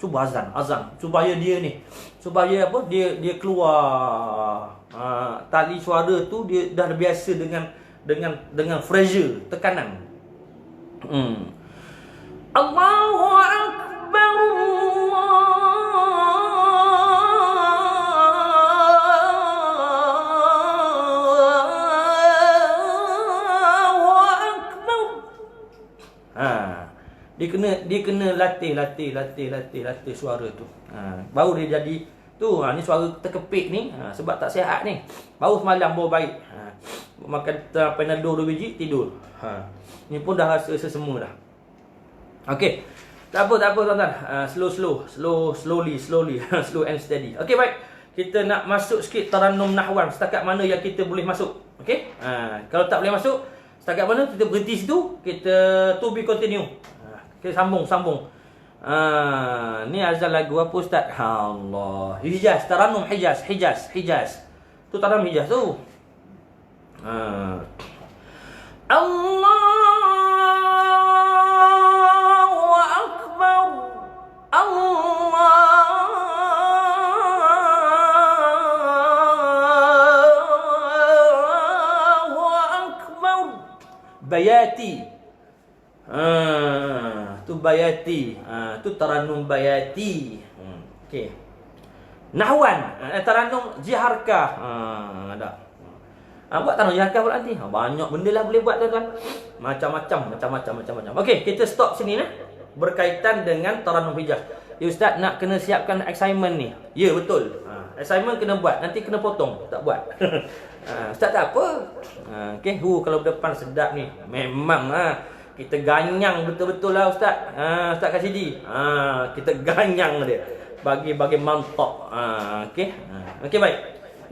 Cuba azan. Supaya dia ni. Supaya apa? Dia keluar. Tali suara tu dia dah biasa dengan pressure, tekanan. Allahu akbar. Allahu akbar. Dia kena latih suara tu. Baru dia jadi tu. Ni suara terkepit ni sebab tak sihat ni. Baru semalam baru baik. Makan Panadol 2 biji tidur. Ni pun dah rasa semua dah. Okey. Tak apa tuan-tuan. Slowly. Slow and steady. Okey, baik. Kita nak masuk sikit Tarannum Nahwan. Setakat mana yang kita boleh masuk. Okey. Kalau tak boleh masuk, setakat mana kita berhenti situ. Kita to be continue. Kita sambung. Ni azal lagu apa ustaz? Allah. Hijaz, Tarannum Hijaz. Tu Tarannum Hijaz tu. Allahu akbar. Allahu akbar. Bayati. Tu bayati. Tu Tarannum bayati. Okey. Nahwan, Tarannum jiharkah. Ada. Buat Tarannum jiharkah pula nanti. Banyak benda lah boleh buat tuan-tuan. Macam-macam. Okey, kita stop sini lah. Berkaitan dengan Tarannum Hijaz. Ya ustaz nak kena siapkan assignment ni. Ya betul. Assignment kena buat, nanti kena potong. Tak buat. Ustaz tak apa. Okey, kalau depan sedap ni. Memang kita ganyang betul-betul lah ustaz. Ustaz Kasidi. Kita ganyang dia. Bagi mantap. Okey. Okey, baik.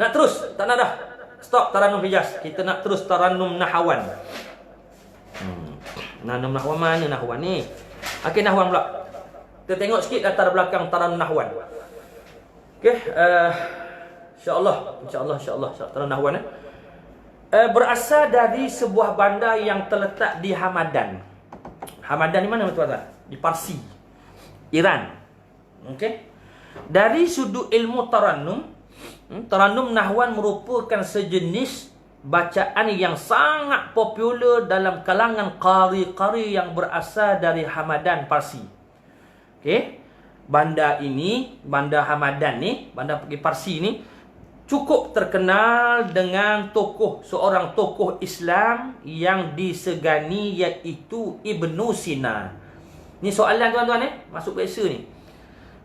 Nak terus? Tak nak dah. Stop Tarannum Hijaz. Kita nak terus Tarannum Nahwan. Tarannum Nahwan mana Nahwan ni? Okey, Nahwan pula. Kita tengok sikit latar belakang Tarannum Nahwan. Okey, insya-Allah Tarannum Nahwan berasal dari sebuah bandar yang terletak di Hamadan. Hamadan di mana tuan-tuan? Di Parsi, Iran. Okey. Dari sudut ilmu Tarannum Nahwan merupakan sejenis bacaan yang sangat popular dalam kalangan qari-qari yang berasal dari Hamadan Parsi. Okey. Bandar Hamadan ni, bandar Parsi ni cukup terkenal dengan seorang tokoh Islam yang disegani, iaitu Ibnu Sina. Ni soalan tuan-tuan masuk biasa ni.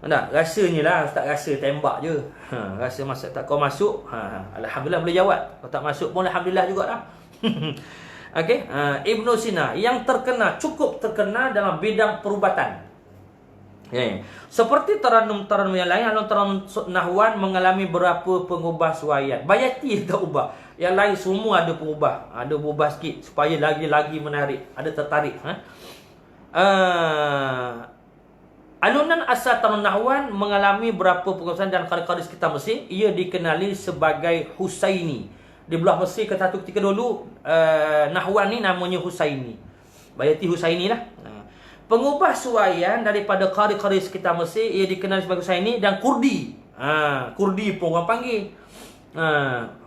Tak, rasanya lah ustaz rasa tembak je. Rasa masa tak kau masuk, alhamdulillah boleh jawab. Kalau tak masuk pun alhamdulillah jugalah. Okey, Ibnu Sina yang cukup terkenal dalam bidang perubatan. Seperti taranum-taranum yang lain, taranum nahwan mengalami berapa pengubah suaian. Bayati tak ubah. Yang lain semua ada pengubah. Ada ubah sikit supaya lagi-lagi menarik. Ada tertarik. Alunan asal taranum nahwan mengalami berapa pengubahan dan qaris kita Mesir. Ia dikenali sebagai Husaini. Di belah Mesir satu ketika dulu nahwan ni namanya Husaini. Bayati Husaini lah. Pengubah suaian daripada qaris kita Mesir ia dikenal sebagai Husaini dan Kurdi. Kurdi pun orang panggil.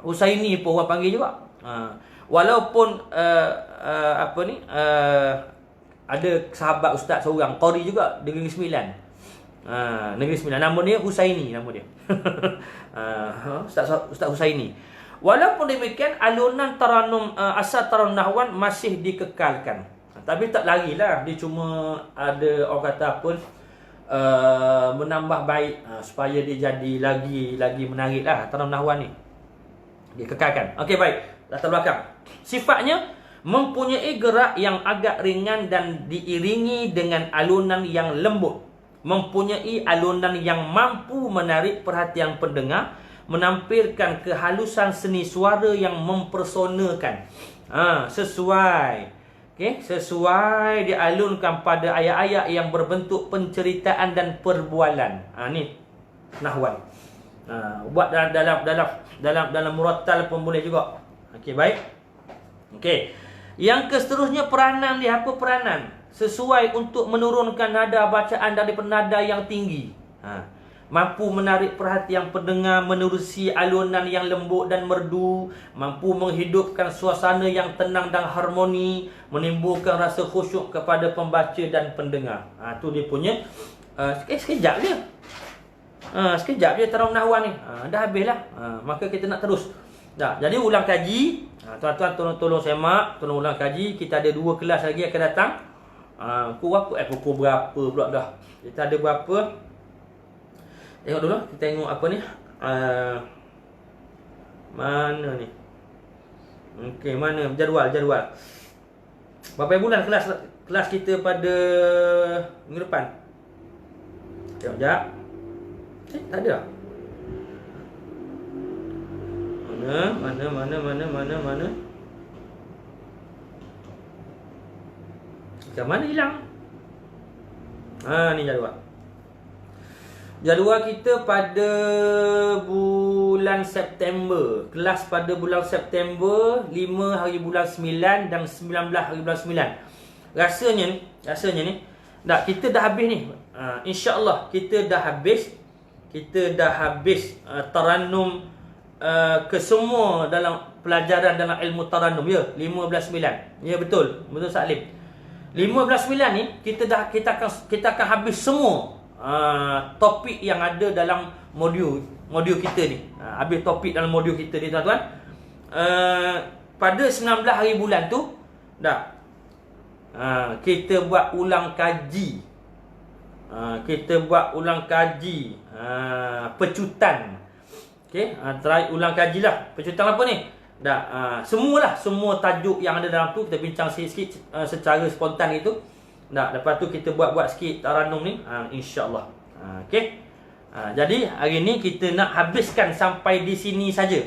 Husaini pun orang panggil juga. Walaupun ada sahabat ustaz seorang qari juga di Negeri Sembilan. Negeri Sembilan nama dia Husaini nama dia. Ustaz Husaini. Walaupun demikian alunan taranum asal taranum nahwan masih dikekalkan. Tapi tak larilah, dia cuma ada orang kata apa menambah baik supaya dia jadi lagi menariklah taranum nahwan ni. Dia kekalkan. Okey baik, latar belakang. Sifatnya mempunyai gerak yang agak ringan dan diiringi dengan alunan yang lembut. Mempunyai alunan yang mampu menarik perhatian pendengar, menampilkan kehalusan seni suara yang mempersonakan. Sesuai sesuai dialunkan pada ayat-ayat yang berbentuk penceritaan dan perbualan. Ni nahwan. Buat dalam murattal pun boleh juga. Okey baik. Okey. Yang seterusnya peranan dia apa peranan? Sesuai untuk menurunkan nada bacaan dari nada yang tinggi. Mampu menarik perhatian pendengar menerusi alunan yang lembut dan merdu, mampu menghidupkan suasana yang tenang dan harmoni, menimbulkan rasa khusyuk kepada pembaca dan pendengar. Tu dia punya sekejap je. Sekejap je taranum nahwan ni. Dah habislah. Maka kita nak terus. Jadi ulang kaji. Tuan-tuan tolong semak, tolong ulang kaji. Kita ada 2 kelas lagi akan datang. Pukul berapa pula dah. Kita ada berapa? Tengok dulu, kita tengok apa ni. Mana ni? Okey, mana jadual. Berapa bulan kelas kita pada minggu depan? Tengok jap. Tak ada. Mana? Macam mana hilang? Ni jadual. Jadual kita pada bulan September. Kelas pada bulan September 5 hari bulan 9 dan 19 hari bulan 9. Rasanya ni kita dah habis ni. InsyaAllah kita dah habis. Kita dah habis taranum kesemua dalam pelajaran dalam ilmu taranum. Ya, 15-9. Ya betul Salim. 15-9 ni kita akan habis semua topik yang ada dalam modul kita ni. Habis topik dalam modul kita ni tuan-tuan. Pada 19 hari bulan tu kita buat ulang kaji. Pecutan. Okey, try ulang kajilah. Pecutan apa ni? Semua tajuk yang ada dalam tu kita bincang sikit secara spontan itu. Lepas tu kita buat sikit taranum ni, insya-Allah. Okey. Jadi hari ni kita nak habiskan sampai di sini saja.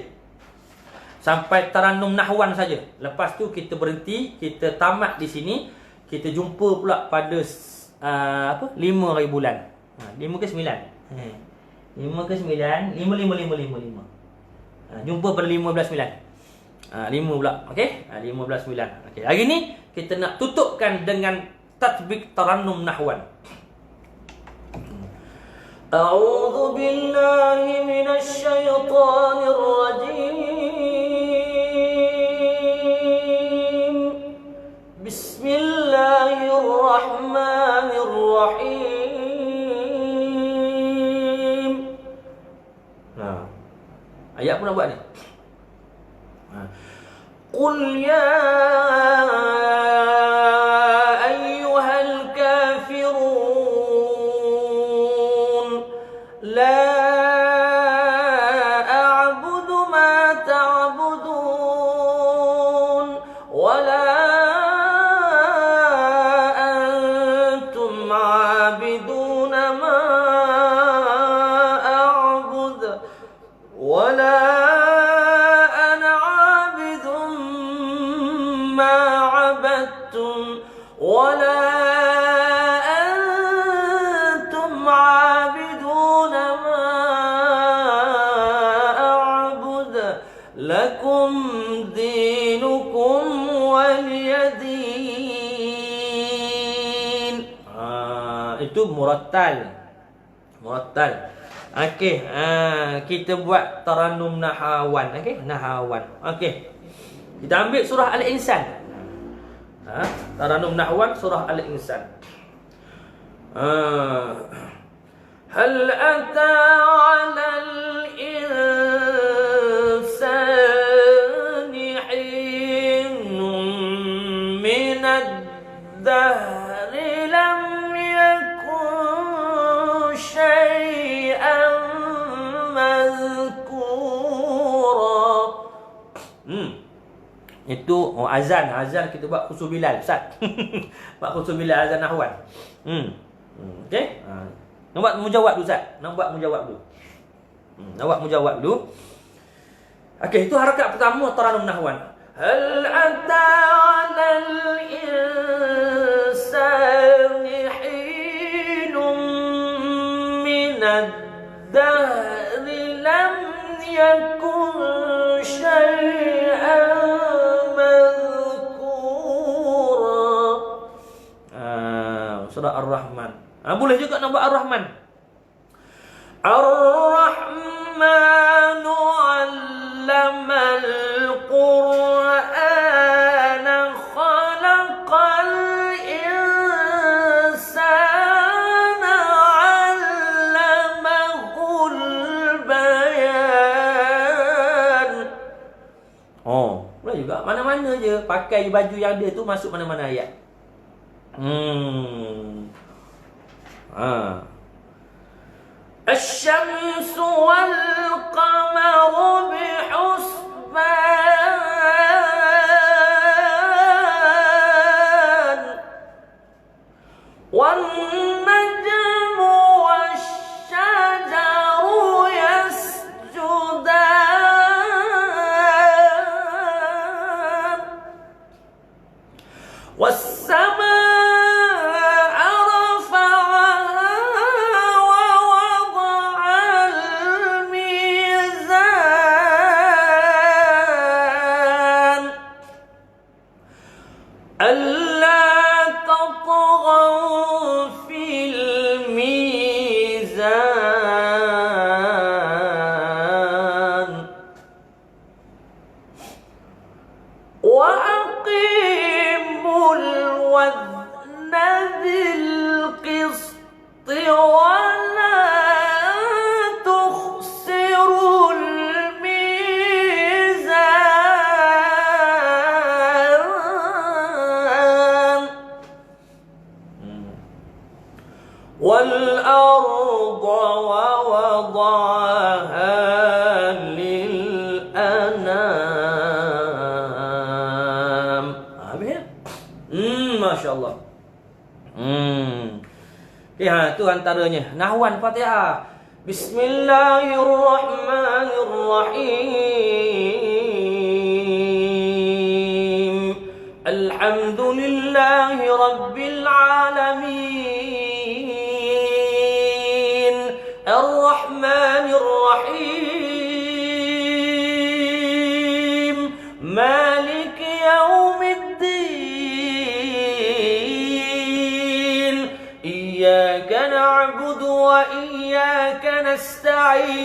Sampai taranum nahwan saja. Lepas tu kita berhenti, kita tamat di sini. Kita jumpa pula pada 5 hari bulan. 5 ke 9? 5 ke 9? 5. Jumpa pada 15-9. 5 pula. Okey? 15-9. Okey. Hari ni kita nak tutupkan dengan tatbik taranum nahwan. A'udzu billahi minasy syaithanir rajim. Bismillahirrahmanirrahim. Ayat pun nak buat ni. Qul ya ولا أنتم عابدون ما أعبد لكم دينكم ولي دين. Itu murattal. Okey, kita buat taranum nahawan. Okey, nahawan. Okey. Kita ambil surah Al-Insan. Taranum nahwan surah Al-Insan. Hal ata 'alal insani hinun minad dahri lam yakun syai'an mazkura. Itu azan kita buat khusus Bilal Ustaz. Buat khusus Bilal azan nahwan. Okey. Nak buat mujawab dulu Ustaz. Nak buat mujawab dulu. Okey, itu harakat pertama taranum nahwan. Hal ata 'alal insani hinum minad dahri lam yakun syai'an surah Ar-Rahman. Boleh juga nak buat Ar-Rahman. Ar-Rahmanu 'allamal Qur'ana khalaqal insana 'allamahul bayan. Boleh juga. Mana-mana je pakai baju yang ada tu masuk mana-mana ayat. الشمس والقمر بحسبان والنجم والشجر يسجدان والسماء والأرض ووضعها للأنام. Masya Allah. Itu antaranya nahwan Fatihah. Bismillahirrahmanirrahim. Alhamdulillahi rabbil alamin. Ar-Rahmanir Rahim. Maliki yaumiddin. Iyyaka na'budu wa iyyaka nasta'in.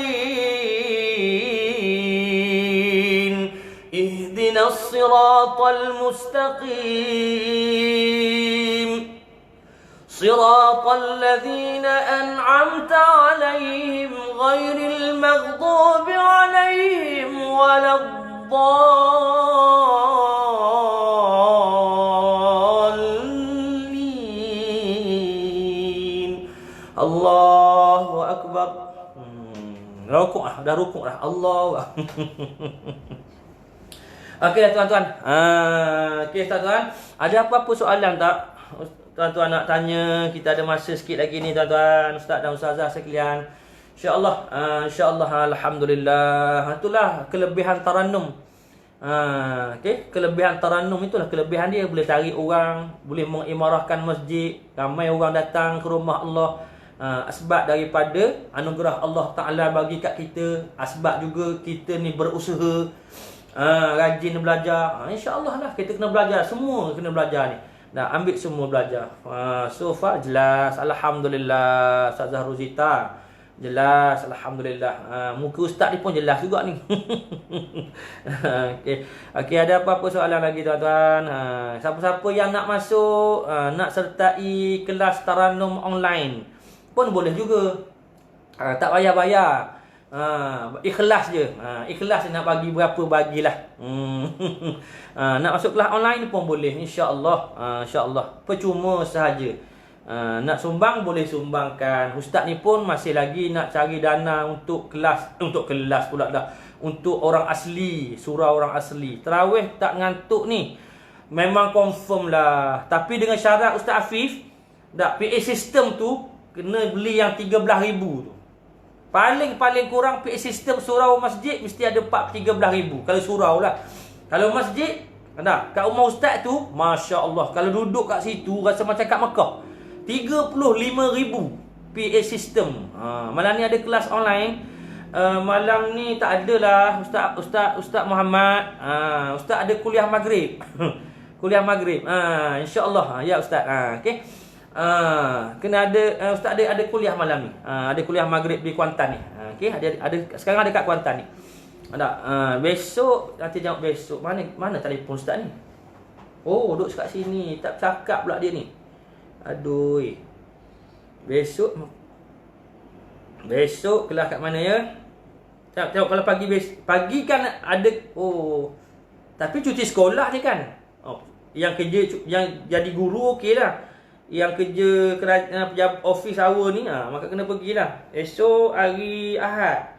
Ihdinas siratal mustaqim. صراط الذين أنعمت عليهم غير المغضوب عليهم ولا الضالين. الله أكبر. Rukuk dah rukuk dah. Allah. Okey tuan-tuan. Okey tuan-tuan, ada apa-apa soalan tak? Tuan-tuan nak tanya, kita ada masa sikit lagi ni tuan-tuan, ustaz dan ustazah sekalian. InsyaAllah, alhamdulillah. Itulah kelebihan tarannum. Okey, kelebihan Tarannum itulah kelebihan dia, boleh tarik orang, boleh mengimarahkan masjid, ramai orang datang ke rumah Allah. Asbab daripada anugerah Allah Ta'ala bagi kat kita, asbab juga kita ni berusaha, rajin belajar. InsyaAllah lah kita kena belajar, semua kena belajar ni. Dah ambil semua belajar. So far jelas, Alhamdulillah. Ustazah Rozita jelas, Alhamdulillah. Muka ustaz ni pun jelas juga ni. Okey, ada apa-apa soalan lagi tuan-tuan? Siapa-siapa yang nak masuk, nak sertai kelas Tarannum online pun boleh juga. Tak payah bayar. Ikhlas je. Ikhlas nak bagi berapa bagilah. Nak masuk kelas online pun boleh, insya-Allah. Insya-Allah. Percuma sahaja. Nak sumbang boleh sumbangkan. Ustaz ni pun masih lagi nak cari dana untuk kelas pula dah. Untuk orang asli, surau orang asli. Tarawih tak ngantuk ni. Memang confirm lah. Tapi dengan syarat Ustaz Afif, PA system tu kena beli yang 13,000 tu. Paling kurang PA system surau masjid mesti ada 13,000 kalau surau lah. Kalau masjid, kat rumah ustaz tu, Masya Allah, kalau duduk kat situ rasa macam kat Mekah. 35,000 PA system. Malam ni ada kelas online. Malam ni tak adalah Ustaz Muhammad. Ustaz ada kuliah maghrib. Kuliah maghrib. InsyaAllah. Ya Ustaz. Okey. Kena ada Ustaz ada kuliah malam ni. Ada kuliah maghrib di Kuantan ni. Okey, ada sekarang ada kat Kuantan ni. Ada. Besok nanti jawab besok. Mana telefon Ustaz ni? Oh, duduk kat sini. Tak cakap pula dia ni. Aduh. Besok kelas kat mana ya? Tengok kalau pagi kan ada. Oh. Tapi cuti sekolah ni kan. Yang kerja yang jadi guru okeylah. Yang kerja pejabat office hour ni maka kena pergilah. Esok hari Ahad.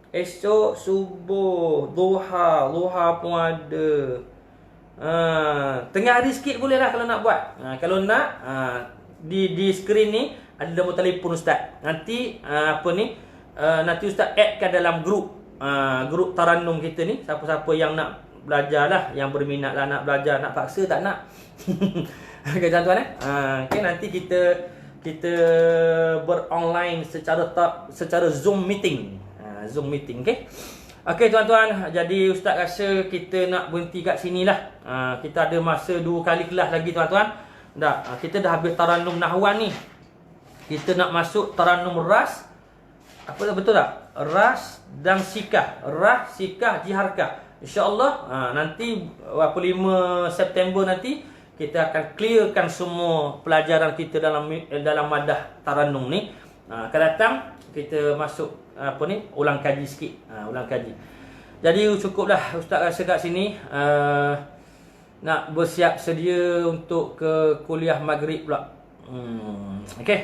Esok subuh, duha pun ada. Tengah hari sikit boleh lah kalau nak buat. Kalau nak di skrin ni ada nombor telefon ustaz. Nanti nanti ustaz addkan dalam grup Tarannum kita ni. Siapa-siapa yang nak belajar lah, yang berminat lah nak belajar, nak paksa tak nak. Okey tuan-tuan okey, nanti kita beronline secara Zoom meeting. Zoom meeting, okey. Okey tuan-tuan, jadi ustaz rasa kita nak berhenti kat sinilah. Kita ada masa 2 kali kelas lagi tuan-tuan. Kita dah habis Tarannum Nahwan ni. Kita nak masuk Tarannum Ras. Apa betul tak? Ras dan Sikah. Ras, Sikah, Jiharkah. InsyaAllah nanti 5 September nanti kita akan clearkan semua pelajaran kita dalam madah Tarannum ni. Akan datang kita masuk ulang kaji sikit. Ulang kaji. Jadi cukuplah ustaz rasa kat sini. Nak bersiap sedia untuk ke kuliah maghrib pula. Okey.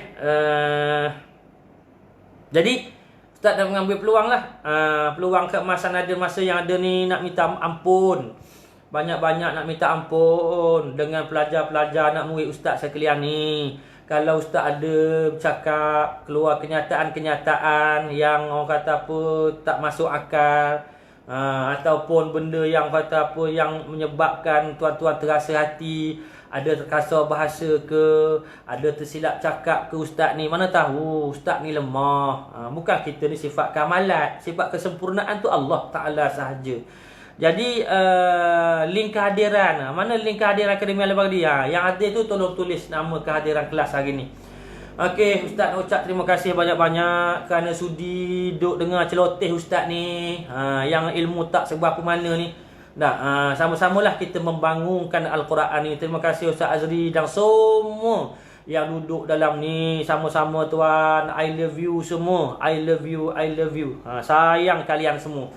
Jadi ustaz dah mengambil peluang lah. Peluang keemasan ada masa yang ada ni nak minta ampun. Banyak-banyak nak minta ampun dengan pelajar-pelajar anak murid ustaz sekalian ni. Kalau ustaz ada bercakap, keluar kenyataan-kenyataan yang orang kata tak masuk akal, ataupun benda yang kata yang menyebabkan tuan-tuan terasa hati, ada terkasar bahasa ke, ada tersilap cakap ke ustaz ni, mana tahu ustaz ni lemah. Bukan kita ni sifat kamalat, sifat kesempurnaan tu Allah Ta'ala sahaja. Jadi link kehadiran, mana link kehadiran Akademi Al-Baghdadi? Yang hadir tu tolong tulis nama kehadiran kelas hari ni. Okey, ustaz nak ucap terima kasih banyak-banyak kerana sudi duk dengar celoteh ustaz ni, yang ilmu tak seberapa mana ni. Sama-samalah kita membangunkan Al-Quran ni. Terima kasih Ustaz Azri dan semua yang duduk dalam ni. Sama-sama tuan, I love you semua. I love you. Sayang kalian semua.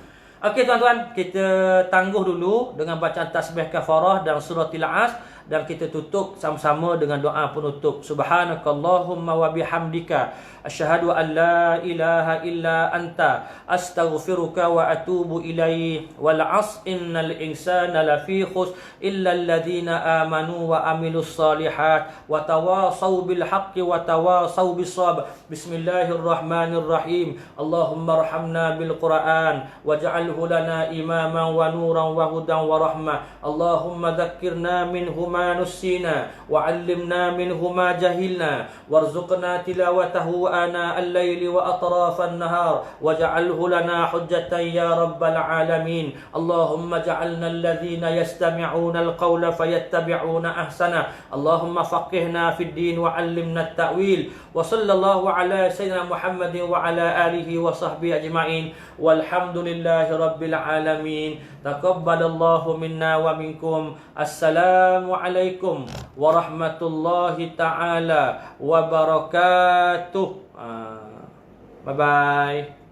Okey tuan-tuan, kita tangguh dulu dengan bacaan tasbih kafarah dan surah Al-As. dan kita tutup sama-sama dengan doa penutup. Subhanakallahumma wa bihamdika asyhadu an la ilaha illa anta astaghfiruka wa atubu ilaih. Wal 'asr innal insana lafi khusr illa alladhina amanu wa amilus solihat wa tawasaw bil haqqi wa tawasaw bis sabr. Bismillahirrahmanirrahim. Allahumma arhamna bil Qur'an waj'alhu lana imaman wa nuran wa hudan wa rahmah. Allahumma dhakkirna minhu ma nussina wa 'allimna minhu ma jahilna warzuqna tilawatahu ana al-laili wa atrafan nahar waj'alhu lana hujjatan ya rabbal alamin. Allahumma ja'alna alladhina yastami'una al-qawla fayattabi'una ahsana. Allahumma faqihna fid din wa 'allimna at-ta'wil. Wa sallallahu ala sayyidina Muhammadin wa ala alihi wa sahbihi ajma'in. Walhamdulillahi rabbil alamin. Taqabbalallahu minna wa minkum. Assalamu alaikum warahmatullahi ta'ala wabarakatuh. Bye bye.